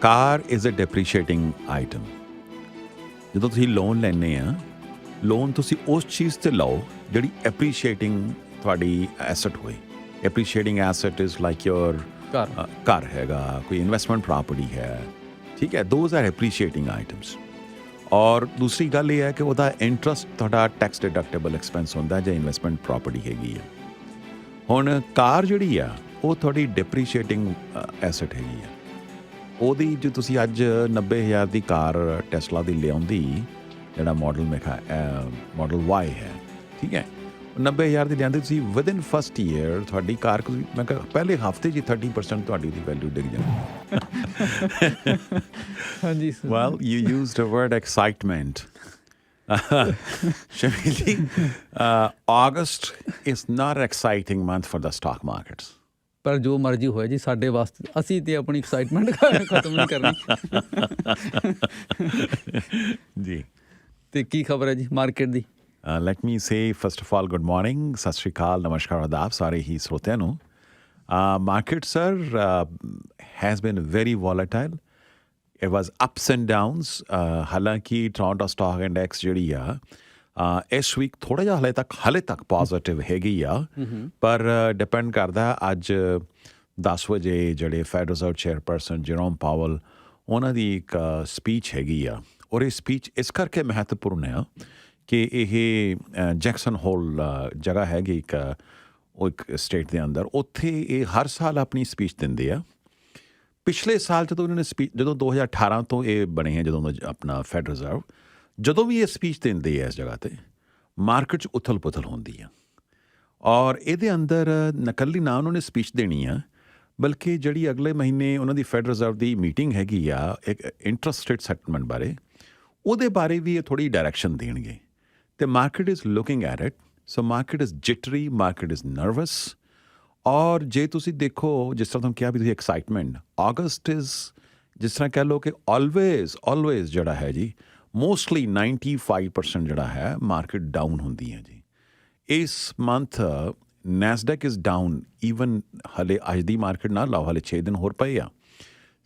Car is a depreciating item. ਜਦੋਂ ਤੁਸੀਂ loan ਲੈਂਦੇ ਆ, ਲੋਨ ਤੁਸੀਂ ਉਸ ਚੀਜ਼ 'ਤੇ ਲਓ ਜਿਹੜੀ ਐਪਰੀਸ਼ੀਏਟਿੰਗ ਤੁਹਾਡੀ ਐਸਟ ਹੋਏ। ਐਪਰੀਸ਼ੀਏਟਿੰਗ ਐਸਟ ਇਜ਼ ਲਾਈਕ ਯੋਰ ਘਰ ਹੈਗਾ, ਕੋਈ ਇਨਵੈਸਟਮੈਂਟ ਪ੍ਰੋਪਰਟੀ ਹੈ, ਠੀਕ ਹੈ, ਦੋਜ਼ ਆਰ ਐਪਰੀਸ਼ੀਏਟਿੰਗ ਆਈਟਮਸ। ਔਰ ਦੂਸਰੀ ਗੱਲ ਇਹ ਹੈ ਕਿ ਉਹਦਾ ਇੰਟਰਸਟ ਤੁਹਾਡਾ ਟੈਕਸ ਡਿਡਕਟੇਬਲ ਐਕਸਪੈਂਸ ਹੁੰਦਾ ਜੇ ਇਨਵੈਸਟਮੈਂਟ ਪ੍ਰੋਪਰਟੀ ਹੈਗੀ ਆ। ਹੁਣ ਕਾਰ ਜਿਹੜੀ ਆ ਉਹ ਤੁਹਾਡੀ ਡੈਪਰੀਸ਼ੀਏਟਿੰਗ ਐਸਟ ਹੈਗੀ ਆ। ਉਹਦੀ ਜੋ ਤੁਸੀਂ ਅੱਜ 90,000 ਦੀ ਕਾਰ ਟੈਸਲਾ ਦੀ ਲਿਆਉਂਦੀ, ਜਿਹੜਾ ਮਾਡਲ ਵਾਈ ਹੈ, ਠੀਕ ਹੈ, 90,000 ਦੀ ਲਿਆਂਦੀ ਤੁਸੀਂ ਵਿਦਿਨ ਫਸਟ ਈਅਰ ਤੁਹਾਡੀ ਕਾਰ, ਮੈਂ ਕਿਹਾ ਪਹਿਲੇ ਹਫ਼ਤੇ 'ਚ 30% ਤੁਹਾਡੀ ਦੀ ਵੈਲਿਊ ਡਿੱਗ ਜਾਂਦੀ। ਹਾਂਜੀ well you used a word excitement. Shamil ji, August is not an exciting month for the stock markets. ਪਰ ਜੋ ਮਰਜ਼ੀ ਹੋਏ ਜੀ, ਸਾਡੇ ਵਾਸਤੇ ਅਸੀਂ ਤੇ ਆਪਣੀ ਐਕਸਾਈਟਮੈਂਟ ਖਤਮ ਨਹੀਂ ਕਰਨੀ। ਜੀ, ਤੇ ਕੀ ਖਬਰ ਹੈ ਜੀ market the? Let me say, first of all, good morning, ਸਤਿ ਸ਼੍ਰੀ ਅਕਾਲ, ਨਮਸਕਾਰ, ਆਦਾਬ ਸਾਰੇ ਹੀ ਸਰੋਤਿਆਂ ਨੂੰ। Market, sir, has been very volatile. It was ups and downs. ਹਾਲਾਂਕਿ ਟੋਰਾਂਟੋ ਸਟਾਕ ਇੰਡੈਕਸ ਜਿਹੜੀ ਆ ਇਸ ਵੀਕ ਥੋੜ੍ਹਾ ਜਿਹਾ ਹਾਲੇ ਤੱਕ ਪੋਜ਼ੀਟਿਵ ਹੈਗੀ ਆ, ਪਰ ਡਿਪੈਂਡ ਕਰਦਾ ਅੱਜ 10 ਵਜੇ ਜਿਹੜੇ federal reserve chairperson Jerome Powell, ਉਹਨਾਂ ਦੀ ਇੱਕ ਸਪੀਚ ਹੈਗੀ ਆ। ਔਰ ਇਹ ਸਪੀਚ ਇਸ ਕਰਕੇ ਮਹੱਤਵਪੂਰਨ ਆ ਕਿ ਇਹ ਜੈਕਸਨ ਹੋਲ ਜਗ੍ਹਾ ਹੈਗੀ ਉਹ ਇੱਕ ਸਟੇਟ ਦੇ ਅੰਦਰ, ਉੱਥੇ ਇਹ ਹਰ ਸਾਲ ਆਪਣੀ ਸਪੀਚ ਦਿੰਦੇ ਆ। ਪਿਛਲੇ ਸਾਲ ਜਦੋਂ ਉਹਨਾਂ ਨੇ ਜਦੋਂ 2018 ਤੋਂ ਇਹ ਬਣੇ ਹੈ, ਜਦੋਂ ਆਪਣਾ ਫੈਡਰਲ ਰਿਜ਼ਰਵ, ਜਦੋਂ ਵੀ ਇਹ ਸਪੀਚ ਦਿੰਦੇ ਆ ਇਸ ਜਗ੍ਹਾ 'ਤੇ, ਮਾਰਕੀਟ 'ਚ ਉਥਲ ਪੁਥਲ ਹੁੰਦੀ ਆ। ਔਰ ਇਹਦੇ ਅੰਦਰ ਨਕਲੀ ਨਾ ਉਹਨਾਂ ਨੇ ਸਪੀਚ ਦੇਣੀ ਆ, ਬਲਕਿ ਜਿਹੜੀ ਅਗਲੇ ਮਹੀਨੇ ਉਹਨਾਂ ਦੀ ਫੈਡਰਲ ਰਿਜ਼ਰਵ ਦੀ ਮੀਟਿੰਗ ਹੈਗੀ ਆ ਇੱਕ ਇੰਟਰਸਟ ਰੇਟ ਸੈਟਲਮੈਂਟ ਬਾਰੇ, ਉਹਦੇ ਬਾਰੇ ਵੀ ਇਹ ਥੋੜ੍ਹੀ ਡਾਇਰੈਕਸ਼ਨ ਦੇਣਗੇ। ਅਤੇ market is looking at it. So market is jittery, market is nervous. ਔਰ ਜੇ ਤੁਸੀਂ ਦੇਖੋ, ਜਿਸ ਤਰ੍ਹਾਂ ਤੁਹਾਨੂੰ ਕਿਹਾ ਵੀ ਤੁਸੀਂ ਐਕਸਾਈਟਮੈਂਟ, August ਇਜ਼ ਜਿਸ ਤਰ੍ਹਾਂ ਕਹਿ ਲਓ ਕਿ ਆਲਵੇਜ਼ ਜਿਹੜਾ ਹੈ ਜੀ, ਮੋਸਟਲੀ 95% ਜਿਹੜਾ ਹੈ ਮਾਰਕੀਟ ਡਾਊਨ ਹੁੰਦੀ ਹੈ ਜੀ। ਇਸ month Nasdaq is down, even ਹਲੇ ਅੱਜ ਦੀ ਮਾਰਕੀਟ ਨਾਲ ਲਾਓ, ਹਲੇ 6 ਦਿਨ ਹੋਰ ਪਏ ਆ,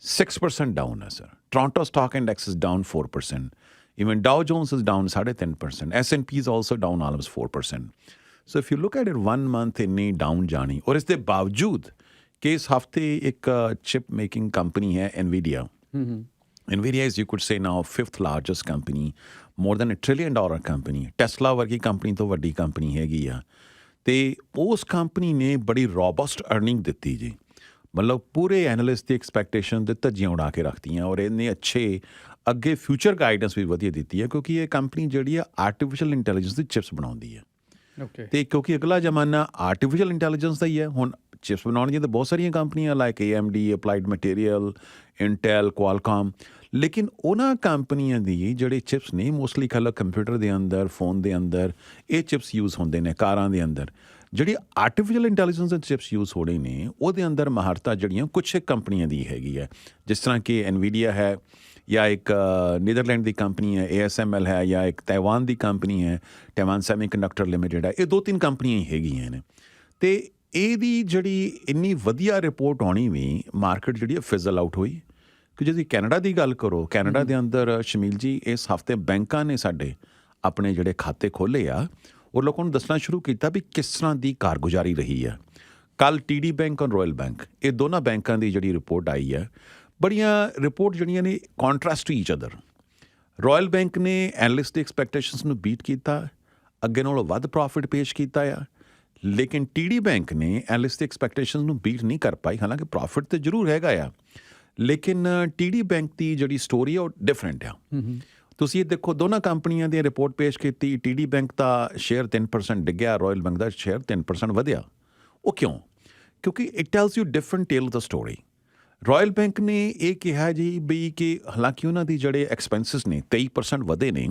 6% ਡਾਊਨ ਹੈ sir. Toronto stock index is down 4%, even Dow Jones is down 3.5%, S&P is also down almost 4%. So if you look at it, 1 month ਇੰਨੀ ਡਾਊਨ ਜਾਣੀ, ਔਰ ਇਸ ਦੇ ਬਾਵਜੂਦ ਕਿ ਇਸ ਹਫ਼ਤੇ ਇੱਕ ਚਿਪ ਮੇਕਿੰਗ ਕੰਪਨੀ ਹੈ NVIDIA. NVIDIA is, you could say now, 5th largest company, more than $1 trillion company. Tesla ਵਰਗੀ ਕੰਪਨੀ ਤੋਂ ਵੱਡੀ ਕੰਪਨੀ ਹੈਗੀ ਆ, ਅਤੇ ਉਸ ਕੰਪਨੀ ਨੇ ਬੜੀ ਰੋਬਸਟ ਅਰਨਿੰਗ ਦਿੱਤੀ ਜੀ। ਮਤਲਬ ਪੂਰੇ ਐਨਾਲਿਸਟ ਦੀ ਐਕਸਪੈਕਟੇਸ਼ਨ ਦੇ ਧੱਜੀਆਂ ਉਡਾ ਕੇ ਰੱਖਤੀਆਂ, ਔਰ ਇੰਨੇ ਅੱਛੇ ਅੱਗੇ ਫਿਊਚਰ ਗਾਈਡੈਂਸ ਵੀ ਵਧੀਆ ਦਿੱਤੀ ਹੈ, ਕਿਉਂਕਿ ਇਹ ਕੰਪਨੀ ਜਿਹੜੀ ਆ ਆਰਟੀਫਿਸ਼ੀਅਲ ਇੰਟੈਲੀਜੈਂਸ ਦੀ ਚਿਪਸ ਬਣਾਉਂਦੀ ਹੈ। ਅਤੇ ਕਿਉਂਕਿ ਅਗਲਾ ਜ਼ਮਾਨਾ ਆਰਟੀਫਿਸ਼ੀਅਲ ਇੰਟੈਲੀਜੈਂਸ ਦਾ ਹੀ ਹੈ। ਹੁਣ ਚਿਪਸ ਬਣਾਉਣ ਦੀਆਂ ਤਾਂ ਬਹੁਤ ਸਾਰੀਆਂ ਕੰਪਨੀਆਂ like AMD, applied material, Intel, ਕੁਆਲਕਾਮ, ਲੇਕਿਨ ਉਹਨਾਂ ਕੰਪਨੀਆਂ ਦੀ ਜਿਹੜੇ ਚਿਪਸ ਨੇ ਮੋਸਟਲੀ ਖਲ ਕੰਪਿਊਟਰ ਦੇ ਅੰਦਰ, ਫੋਨ ਦੇ ਅੰਦਰ ਇਹ ਚਿਪਸ ਯੂਜ਼ ਹੁੰਦੇ ਨੇ, ਕਾਰਾਂ ਦੇ ਅੰਦਰ। ਜਿਹੜੀ ਆਰਟੀਫਿਸ਼ੀਅਲ ਇੰਟੈਲੀਜੈਂਸ ਦੇ ਚਿਪਸ ਯੂਜ਼ ਹੋ ਰਹੇ ਨੇ, ਉਹਦੇ ਅੰਦਰ ਮਹਾਰਤਾਂ ਜਿਹੜੀਆਂ ਕੁਛ ਕੰਪਨੀਆਂ ਦੀ ਹੈਗੀ ਹੈ, ਜਿਸ ਤਰ੍ਹਾਂ ਕਿ NVIDIA ਹੈ, ਜਾਂ ਇੱਕ ਨੀਦਰਲੈਂਡ ਦੀ ਕੰਪਨੀ ਹੈ ASML ਹੈ, ਜਾਂ ਇੱਕ ਤਾਈਵਾਨ ਦੀ ਕੰਪਨੀ ਹੈ ਤਾਈਵਾਨ ਸੈਮੀਕੰਡਕਟਰ ਲਿਮਿਟਿਡ ਹੈ। ਇਹ 2-3 ਕੰਪਨੀਆਂ ਹੀ ਹੈਗੀਆਂ ਨੇ। ਅਤੇ ਇਹਦੀ ਜਿਹੜੀ ਇੰਨੀ ਵਧੀਆ ਰਿਪੋਰਟ ਆਉਣੀ ਵੀ, ਮਾਰਕੀਟ ਜਿਹੜੀ ਫਿਜ਼ਲ ਆਊਟ ਹੋਈ। ਕਿ ਜੇ ਕੈਨੇਡਾ ਦੀ ਗੱਲ ਕਰੋ, ਕੈਨੇਡਾ ਦੇ ਅੰਦਰ ਸ਼ਮੀਲ ਜੀ ਇਸ ਹਫ਼ਤੇ ਬੈਂਕਾਂ ਨੇ ਸਾਡੇ ਆਪਣੇ ਜਿਹੜੇ ਖਾਤੇ ਖੋਲ੍ਹੇ ਆ, ਉਹ ਲੋਕਾਂ ਨੂੰ ਦੱਸਣਾ ਸ਼ੁਰੂ ਕੀਤਾ ਵੀ ਕਿਸ ਤਰ੍ਹਾਂ ਦੀ ਕਾਰਗੁਜ਼ਾਰੀ ਰਹੀ ਆ। ਕੱਲ੍ਹ TD ਬੈਂਕ ਔਰ ਰਾਇਲ ਬੈਂਕ, ਇਹ ਦੋਨਾਂ ਬੈਂਕਾਂ ਦੀ ਜਿਹੜੀ ਰਿਪੋਰਟ ਆਈ ਹੈ, ਬੜੀਆਂ ਰਿਪੋਰਟ ਜਿਹੜੀਆਂ ਨੇ contrast to each other. Royal bank ਨੇ ਐਨਲਿਸਟ ਦੀ ਐਕਸਪੈਕਟੇਸ਼ਨਸ ਨੂੰ ਬੀਟ ਕੀਤਾ, ਅੱਗੇ ਨਾਲੋਂ ਵੱਧ ਪ੍ਰੋਫਿਟ ਪੇਸ਼ ਕੀਤਾ ਆ, ਲੇਕਿਨ TD ਬੈਂਕ ਨੇ ਐਨਲਿਸਟ ਦੀ ਐਕਸਪੈਕਟੇਸ਼ਨਸ ਨੂੰ ਬੀਟ ਨਹੀਂ ਕਰ ਪਾਈ। ਹਾਲਾਂਕਿ ਪ੍ਰੋਫਿਟ ਤਾਂ ਜ਼ਰੂਰ ਹੈਗਾ ਆ, ਲੇਕਿਨ TD ਬੈਂਕ ਦੀ ਜਿਹੜੀ ਸਟੋਰੀ ਆ ਉਹ ਡਿਫਰੈਂਟ ਆ। ਤੁਸੀਂ ਇਹ ਦੇਖੋ, ਦੋਨਾਂ ਕੰਪਨੀਆਂ ਦੀ ਰਿਪੋਰਟ ਪੇਸ਼ ਕੀਤੀ, TD ਬੈਂਕ ਦਾ ਸ਼ੇਅਰ 3% ਡਿੱਗਿਆ, ਰਾਇਲ ਬੈਂਕ ਦਾ ਸ਼ੇਅਰ 3% ਵਧਿਆ। ਉਹ ਕਿਉਂ? ਕਿਉਂਕਿ it tells you different tail of the story. Royal bank ਨੇ ਇਹ ਕਿਹਾ ਜੀ ਬਈ ਕਿ ਹਾਲਾਂਕਿ ਉਹਨਾਂ ਦੀ ਜਿਹੜੇ ਐਕਸਪੈਂਸਿਸ ਨੇ 23% ਵਧੇ ਨੇ,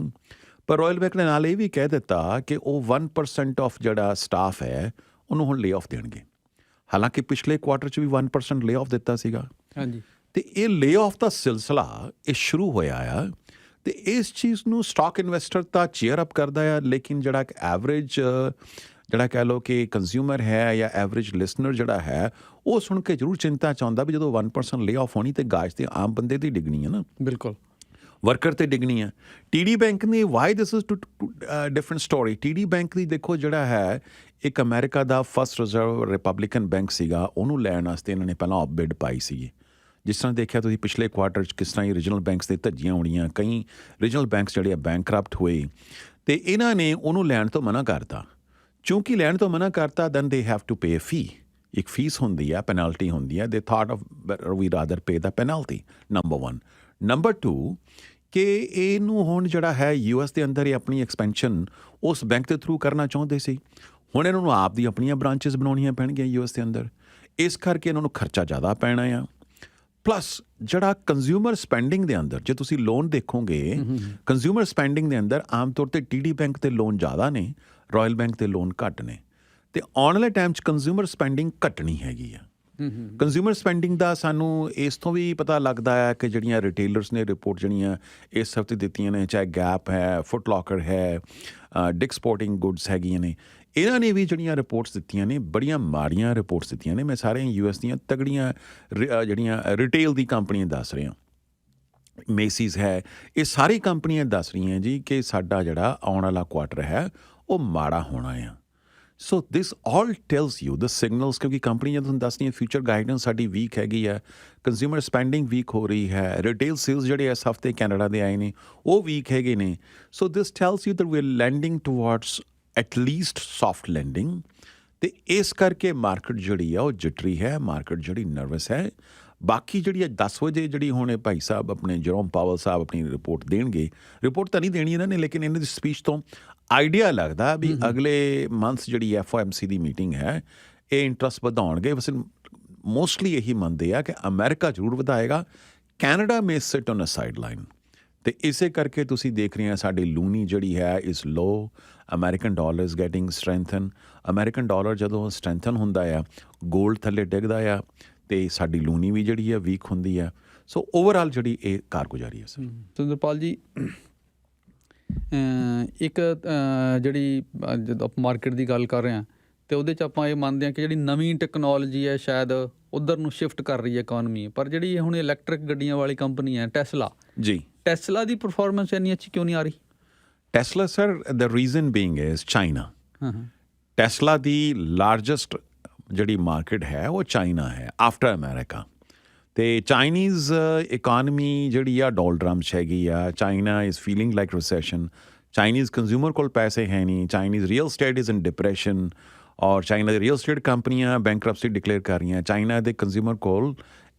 ਪਰ ਰਾਇਲ ਬੈਂਕ ਨੇ ਨਾਲ ਇਹ ਵੀ ਕਹਿ ਦਿੱਤਾ ਕਿ ਉਹ 1% ਆਫ ਜਿਹੜਾ ਸਟਾਫ ਹੈ ਉਹਨੂੰ ਹੁਣ ਲੇ ਆਫ ਦੇਣਗੇ। ਹਾਲਾਂਕਿ ਪਿਛਲੇ ਕੁਆਟਰ 'ਚ ਵੀ 1% ਲੇ ਆਫ ਦਿੱਤਾ ਸੀਗਾ। ਹਾਂਜੀ। ਅਤੇ ਇਹ ਲੇ ਆਫ ਦਾ ਸਿਲਸਿਲਾ ਇਹ ਸ਼ੁਰੂ ਹੋਇਆ ਆ, ਅਤੇ ਇਸ ਚੀਜ਼ ਨੂੰ ਸਟਾਕ ਇਨਵੈਸਟਰ ਤਾਂ ਚੇਅਰ ਅਪ ਕਰਦਾ ਆ, ਲੇਕਿਨ ਜਿਹੜਾ ਇੱਕ ਐਵਰੇਜ ਜਿਹੜਾ ਕਹਿ ਲਓ ਕਿ ਕੰਜ਼ਿਊਮਰ ਹੈ ਜਾਂ ਐਵਰੇਜ ਲਿਸਨਰ ਜਿਹੜਾ ਹੈ ਉਹ ਸੁਣ ਕੇ ਜ਼ਰੂਰ ਚਿੰਤਾ 'ਚ ਆਉਂਦਾ ਵੀ ਜਦੋਂ 1% ਲੇ ਆਫ ਹੋਣੀ ਤੇ ਗਾਜ ਤੇ ਆਮ ਬੰਦੇ ਦੀ ਡਿੱਗਣੀ ਹੈ ਨਾ, ਬਿਲਕੁਲ ਵਰਕਰ ਤੇ ਡਿੱਗਣੀ ਹੈ। TD ਬੈਂਕ ਨੇ why this is two different story. TD bank ਦੀ ਦੇਖੋ ਜਿਹੜਾ ਹੈ ਇੱਕ ਅਮਰੀਕਾ ਦਾ ਫਸਟ ਰਿਜ਼ਰਵ ਰਿਪਬਲਿਕਨ ਬੈਂਕ ਸੀਗਾ, ਉਹਨੂੰ ਲੈਣ ਵਾਸਤੇ ਇਹਨਾਂ ਨੇ ਪਹਿਲਾਂ ਬਿਡ ਪਾਈ ਸੀਗੀ। ਜਿਸ ਤਰ੍ਹਾਂ ਦੇਖਿਆ ਤੁਸੀਂ ਪਿਛਲੇ ਕੁਆਰਟਰ 'ਚ ਕਿਸ ਤਰ੍ਹਾਂ ਹੀ ਰੀਜਨਲ ਬੈਂਕਸ ਦੇ ਧੱਜੀਆਂ ਹੋਣੀਆਂ, ਕਈ ਰੀਜਨਲ ਬੈਂਕਸ ਜਿਹੜੇ ਆ ਬੈਂਕਰਪਟ ਹੋਏ ਤੇ ਇਹਨਾਂ ਨੇ ਉਹਨੂੰ ਲੈਣ ਤੋਂ ਮਨਾ ਕਰਤਾ। ਚੂੰਕਿ ਲੈਣ ਤੋਂ ਮਨਾ ਕਰਤਾ ਦੈਨ ਦੇ ਹੈਵ ਟੂ ਪੇ ਫੀ, ਇੱਕ ਫੀਸ ਹੁੰਦੀ ਆ, ਪੈਨਲਟੀ ਹੁੰਦੀ ਆ। ਦੇ ਥਾਟ ਆਫ ਵੀ rather pay the penalty, number 1। Number 2 ਕਿ ਇਹਨੂੰ ਹੁਣ ਜਿਹੜਾ ਹੈ US ਦੇ ਅੰਦਰ ਇਹ ਆਪਣੀ ਐਕਸਪੈਂਸ਼ਨ ਉਸ ਬੈਂਕ ਦੇ ਥਰੂ ਕਰਨਾ ਚਾਹੁੰਦੇ ਸੀ। ਹੁਣ ਇਹਨਾਂ ਨੂੰ ਆਪ ਦੀ ਆਪਣੀਆਂ ਬ੍ਰਾਂਚਿਸ ਬਣਾਉਣੀਆਂ ਪੈਣਗੀਆਂ US ਦੇ ਅੰਦਰ, ਇਸ ਕਰਕੇ ਇਹਨਾਂ ਨੂੰ ਖਰਚਾ ਜ਼ਿਆਦਾ ਪੈਣਾ ਆ। ਪਲੱਸ ਜਿਹੜਾ ਕੰਜ਼ਿਊਮਰ ਸਪੈਂਡਿੰਗ ਦੇ ਅੰਦਰ ਜੇ ਤੁਸੀਂ ਲੋਨ ਦੇਖੋਗੇ, ਕੰਜ਼ਿਊਮਰ ਸਪੈਂਡਿੰਗ ਦੇ ਅੰਦਰ ਆਮ ਤੌਰ ਤੇ TD ਬੈਂਕ ਦੇ ਲੋਨ ਜ਼ਿਆਦਾ ਨੇ, ਰਾਇਲ ਬੈਂਕ ਦੇ ਲੋਨ ਘੱਟ ਨੇ। ਤੇ ਆਉਣ ਵਾਲੇ ਟਾਈਮ 'ਚ ਕੰਜ਼ਿਊਮਰ ਸਪੈਂਡਿੰਗ ਘਟਣੀ ਹੈਗੀ ਆ। ਕੰਜ਼ਿਊਮਰ ਸਪੈਂਡਿੰਗ ਦਾ ਸਾਨੂੰ ਇਸ ਤੋਂ ਵੀ ਪਤਾ ਲੱਗਦਾ ਹੈ ਕਿ ਜਿਹੜੀਆਂ ਰਿਟੇਲਰਸ ਨੇ ਰਿਪੋਰਟ ਜਿਹੜੀਆਂ ਇਸ ਹਫ਼ਤੇ ਦਿੱਤੀਆਂ ਨੇ, ਚਾਹੇ ਗੈਪ ਹੈ, ਫੁੱਟ ਲੋਕਰ ਹੈ, ਡਿਕਸ ਸਪੋਰਟਿੰਗ ਗੁੱਡਸ ਹੈਗੀਆਂ ਨੇ, ਇਹਨਾਂ ਨੇ ਵੀ ਜਿਹੜੀਆਂ ਰਿਪੋਰਟਸ ਦਿੱਤੀਆਂ ਨੇ ਬੜੀਆਂ ਮਾੜੀਆਂ ਰਿਪੋਰਟਸ ਦਿੱਤੀਆਂ ਨੇ। ਮੈਂ ਸਾਰੀਆਂ US ਦੀਆਂ ਤਗੜੀਆਂ ਜਿਹੜੀਆਂ ਰਿਟੇਲ ਦੀ ਕੰਪਨੀਆਂ ਦੱਸ ਰਿਹਾ, ਮੇਸੀਜ਼ ਹੈ, ਇਹ ਸਾਰੀ ਕੰਪਨੀਆਂ ਦੱਸ ਰਹੀਆਂ ਜੀ ਕਿ ਸਾਡਾ ਜਿਹੜਾ ਆਉਣ ਵਾਲਾ ਕੁਆਰਟਰ ਹੈ ਉਹ ਮਾੜਾ ਹੋਣਾ ਆ। ਸੋ ਦਿਸ ਆਲ ਟੈਲਸ ਯੂ ਦ ਸਿਗਨਲਸ, ਕਿਉਂਕਿ ਕੰਪਨੀਆਂ ਤੁਹਾਨੂੰ ਦੱਸਦੀਆਂ ਫਿਊਚਰ ਗਾਈਡੈਂਸ ਸਾਡੀ ਵੀਕ ਹੈਗੀ ਆ, ਕੰਜ਼ਿਊਮਰ ਸਪੈਂਡਿੰਗ ਵੀਕ ਹੋ ਰਹੀ ਹੈ, ਰਿਟੇਲ ਸੇਲਸ ਜਿਹੜੇ ਇਸ ਹਫ਼ਤੇ ਕੈਨੇਡਾ ਦੇ ਆਏ ਨੇ ਉਹ ਵੀਕ ਹੈਗੇ ਨੇ। So this tells you that we are landing towards at least soft landing. ਤੇ ਇਸ ਕਰਕੇ ਮਾਰਕੀਟ ਜਿਹੜੀ ਆ ਉਹ ਜਿਟਰੀ ਹੈ, ਮਾਰਕੀਟ ਜਿਹੜੀ ਨਰਵਸ ਹੈ। ਬਾਕੀ ਜਿਹੜੀ 10 ਵਜੇ ਜਿਹੜੀ ਹੁਣ ਭਾਈ ਸਾਹਿਬ ਆਪਣੇ ਜਰੋਮ ਪਾਵਲ ਸਾਹਿਬ ਆਪਣੀ ਰਿਪੋਰਟ ਦੇਣਗੇ, ਰਿਪੋਰਟ ਤਾਂ ਨਹੀਂ ਦੇਣੀ ਇਹਨਾਂ ਨੇ, ਲੇਕਿਨ ਇਹਨਾਂ ਦੀ ਸਪੀਚ ਤੋਂ ਆਈਡੀਆ ਲੱਗਦਾ ਵੀ ਅਗਲੇ ਮੰਥ ਜਿਹੜੀ FOMC ਦੀ ਮੀਟਿੰਗ ਹੈ ਇਹ ਇੰਟਰਸਟ ਵਧਾਉਣਗੇ। ਵੈਸੇ ਮੋਸਟਲੀ ਇਹੀ ਮੰਨਦੇ ਆ ਕਿ ਅਮਰੀਕਾ ਜ਼ਰੂਰ ਵਧਾਏਗਾ, Canada may sit on a side line. ਤੇ ਇਸੇ ਕਰਕੇ ਤੁਸੀਂ ਦੇਖ ਰਹੇ ਆ ਸਾਡੀ ਲੂਨੀ ਜਿਹੜੀ ਹੈ ਇਸ low, American dollar is getting strengthen. American dollar ਜਦੋਂ ਸਟਰੈਂਥਨ ਹੁੰਦਾ ਆ, ਗੋਲਡ ਥੱਲੇ ਡਿੱਗਦਾ ਆ ਤੇ ਸਾਡੀ ਲੂਨੀ ਵੀ ਜਿਹੜੀ ਆ ਵੀਕ ਹੁੰਦੀ ਆ। ਸੋ ਓਵਰਆਲ ਜਿਹੜੀ ਇਹ ਕਾਰਗੁਜ਼ਾਰੀ ਹੈ ਸਰ। ਸੁੰਦਰਪਾਲ ਜੀ, ਇੱਕ ਜਿਹੜੀ ਜਦੋਂ ਆਪਾਂ ਮਾਰਕੀਟ ਦੀ ਗੱਲ ਕਰ ਰਹੇ ਹਾਂ ਤੇ ਉਹਦੇ 'ਚ ਆਪਾਂ ਇਹ ਮੰਨਦੇ ਹਾਂ ਕਿ ਜਿਹੜੀ ਨਵੀਂ ਟੈਕਨੋਲੋਜੀ ਹੈ ਸ਼ਾਇਦ ਉੱਧਰ ਨੂੰ ਸ਼ਿਫਟ ਕਰ ਰਹੀ ਹੈ ਇਕੋਨਮੀ। ਪਰ ਜਿਹੜੀ ਹੁਣ ਇਲੈਕਟ੍ਰਿਕ ਗੱਡੀਆਂ ਵਾਲੀ ਕੰਪਨੀ ਹੈ ਟੈਸਲਾ ਜੀ, ਟੈਸਲਾ ਦੀ ਪਰਫਾਰਮੈਂਸ ਇੰਨੀ ਅੱਛੀ ਕਿਉਂ ਨਹੀਂ ਆ ਰਹੀ? Tesla sir, the reason being is China. Tesla the largest ਜਿਹੜੀ ਮਾਰਕੀਟ ਹੈ ਉਹ ਚਾਈਨਾ ਹੈ ਆਫਟਰ ਅਮਰੀਕਾ। ਤੇ ਚਾਈਨੀਜ਼ ਇਕਾਨਮੀ ਜਿਹੜੀ ਆ ਡੋਲਡਰਮ 'ਚ ਹੈਗੀ ਆ। China is feeling like recession. Chinese consumer ਕੋਲ ਪੈਸੇ ਹੈ ਨਹੀਂ। Chinese real estate is in depression ਔਰ ਚਾਈਨਾ ਦੀ ਰੀਅਲ ਸਟੇਟ ਕੰਪਨੀਆਂ ਬੈਂਕਰਪਸੀ ਡਿਕਲੇਅਰ ਕਰ ਰਹੀਆਂ। ਚਾਈਨਾ ਦੇ ਕੰਜ਼ਿਊਮਰ ਕੋਲ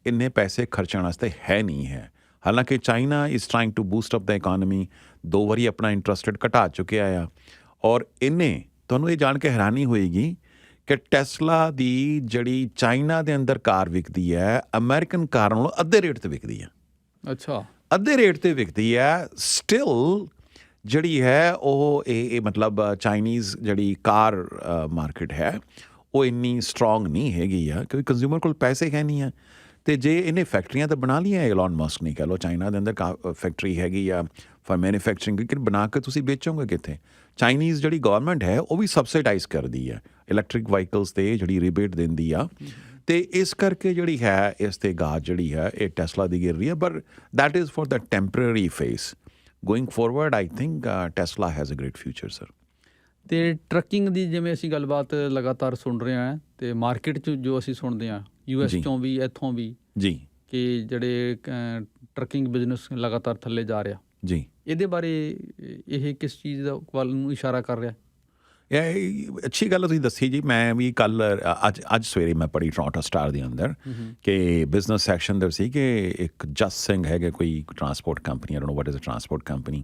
ਇੰਨੇ ਪੈਸੇ ਖਰਚਣ ਵਾਸਤੇ ਹੈ ਨਹੀਂ ਹੈ। ਹਾਲਾਂਕਿ China is trying to boost up the economy. 2 ਵਾਰੀ ਆਪਣਾ ਇੰਟਰਸਟ ਰੇਟ ਘਟਾ ਚੁੱਕਿਆ ਆ ਔਰ ਇਹਨੇ ਤੁਹਾਨੂੰ ਇਹ ਜਾਣ ਕੇ ਹੈਰਾਨੀ ਹੋਏਗੀ ਕਿ ਟੈਸਲਾ ਦੀ ਜਿਹੜੀ ਚਾਈਨਾ ਦੇ ਅੰਦਰ ਕਾਰ ਵਿਕਦੀ ਹੈ ਅਮਰੀਕਨ ਕਾਰ ਨਾਲੋਂ ਅੱਧੇ ਰੇਟ 'ਤੇ ਵਿਕਦੀ ਹੈ। ਅੱਛਾ, ਅੱਧੇ ਰੇਟ 'ਤੇ ਵਿਕਦੀ ਹੈ। ਸਟਿਲ ਜਿਹੜੀ ਹੈ ਉਹ ਇਹ ਮਤਲਬ ਚਾਈਨੀਜ਼ ਜਿਹੜੀ ਕਾਰ ਮਾਰਕੀਟ ਹੈ ਉਹ ਇੰਨੀ ਸਟਰੋਂਗ ਨਹੀਂ ਹੈਗੀ ਆ ਕਿਉਂਕਿ ਕੰਜ਼ਿਊਮਰ ਕੋਲ ਪੈਸੇ ਹੈ ਨਹੀਂ ਆ। ਤੇ ਜੇ ਇਹਨੇ ਫੈਕਟਰੀਆਂ ਤਾਂ ਬਣਾ ਲਈਆਂ, ਐਲਨ ਮਸਕ ਨੇ ਕਹਿ ਲਓ ਚਾਈਨਾ ਦੇ ਅੰਦਰ ਫੈਕਟਰੀ ਹੈਗੀ ਆ ਫਾਰ ਮੈਨੂਫੈਕਚਰਿੰਗ, ਲੇਕਿਨ ਬਣਾ ਕੇ ਤੁਸੀਂ ਵੇਚੋਗੇ ਕਿੱਥੇ? ਚਾਈਨੀਜ਼ ਜਿਹੜੀ ਗਵਰਨਮੈਂਟ ਹੈ ਉਹ ਵੀ ਸਬਸਿਡਾਈਜ਼ ਕਰਦੀ ਹੈ ਇਲੈਕਟ੍ਰਿਕ ਵਾਹੀਕਲਸ 'ਤੇ, ਜਿਹੜੀ ਰਿਬੇਟ ਦਿੰਦੀ ਆ। ਤੇ ਇਸ ਕਰਕੇ ਜਿਹੜੀ ਹੈ ਇਸ 'ਤੇ ਗਾਜ ਜਿਹੜੀ ਹੈ ਇਹ ਟੈਸਲਾ ਦੀ ਗਿਰ ਰਹੀ ਹੈ। But that is for the temporary phase. Going forward I think Tesla has a great future sir. ਤੇ ਟਰੱਕਿੰਗ ਦੀ ਜਿਵੇਂ ਅਸੀਂ ਗੱਲਬਾਤ ਲਗਾਤਾਰ ਸੁਣ ਰਹੇ ਹਾਂ ਤੇ ਮਾਰਕੀਟ 'ਚ ਜੋ ਅਸੀਂ ਸੁਣਦੇ ਹਾਂ US 'ਚੋਂ ਵੀ ਇੱਥੋਂ ਵੀ ਜੀ ਕਿ ਜਿਹੜੇ ਟਰੱਕਿੰਗ ਬਿਜ਼ਨਸ ਲਗਾਤਾਰ ਥੱਲੇ ਜਾ ਰਿਹਾ ਜੀ, ਇਹਦੇ ਬਾਰੇ ਇਹ ਕਿਸ ਚੀਜ਼ ਦਾ ਵੱਲ ਨੂੰ ਇਸ਼ਾਰਾ ਕਰ ਰਿਹਾ? ਇਹ ਅੱਛੀ ਗੱਲ ਤੁਸੀਂ ਦੱਸੀ ਜੀ। ਮੈਂ ਵੀ ਕੱਲ ਅੱਜ ਸਵੇਰੇ ਮੈਂ ਪੜ੍ਹੀ ਟੋਰਾਂਟੋ ਸਟਾਰ ਦੇ ਅੰਦਰ ਕਿ ਬਿਜ਼ਨਸ ਸੈਕਸ਼ਨ ਦੇ ਸੀ ਕਿ ਇੱਕ ਜਸ ਸਿੰਘ ਹੈਗੇ ਕੋਈ transport company, I don't know what is a transport company,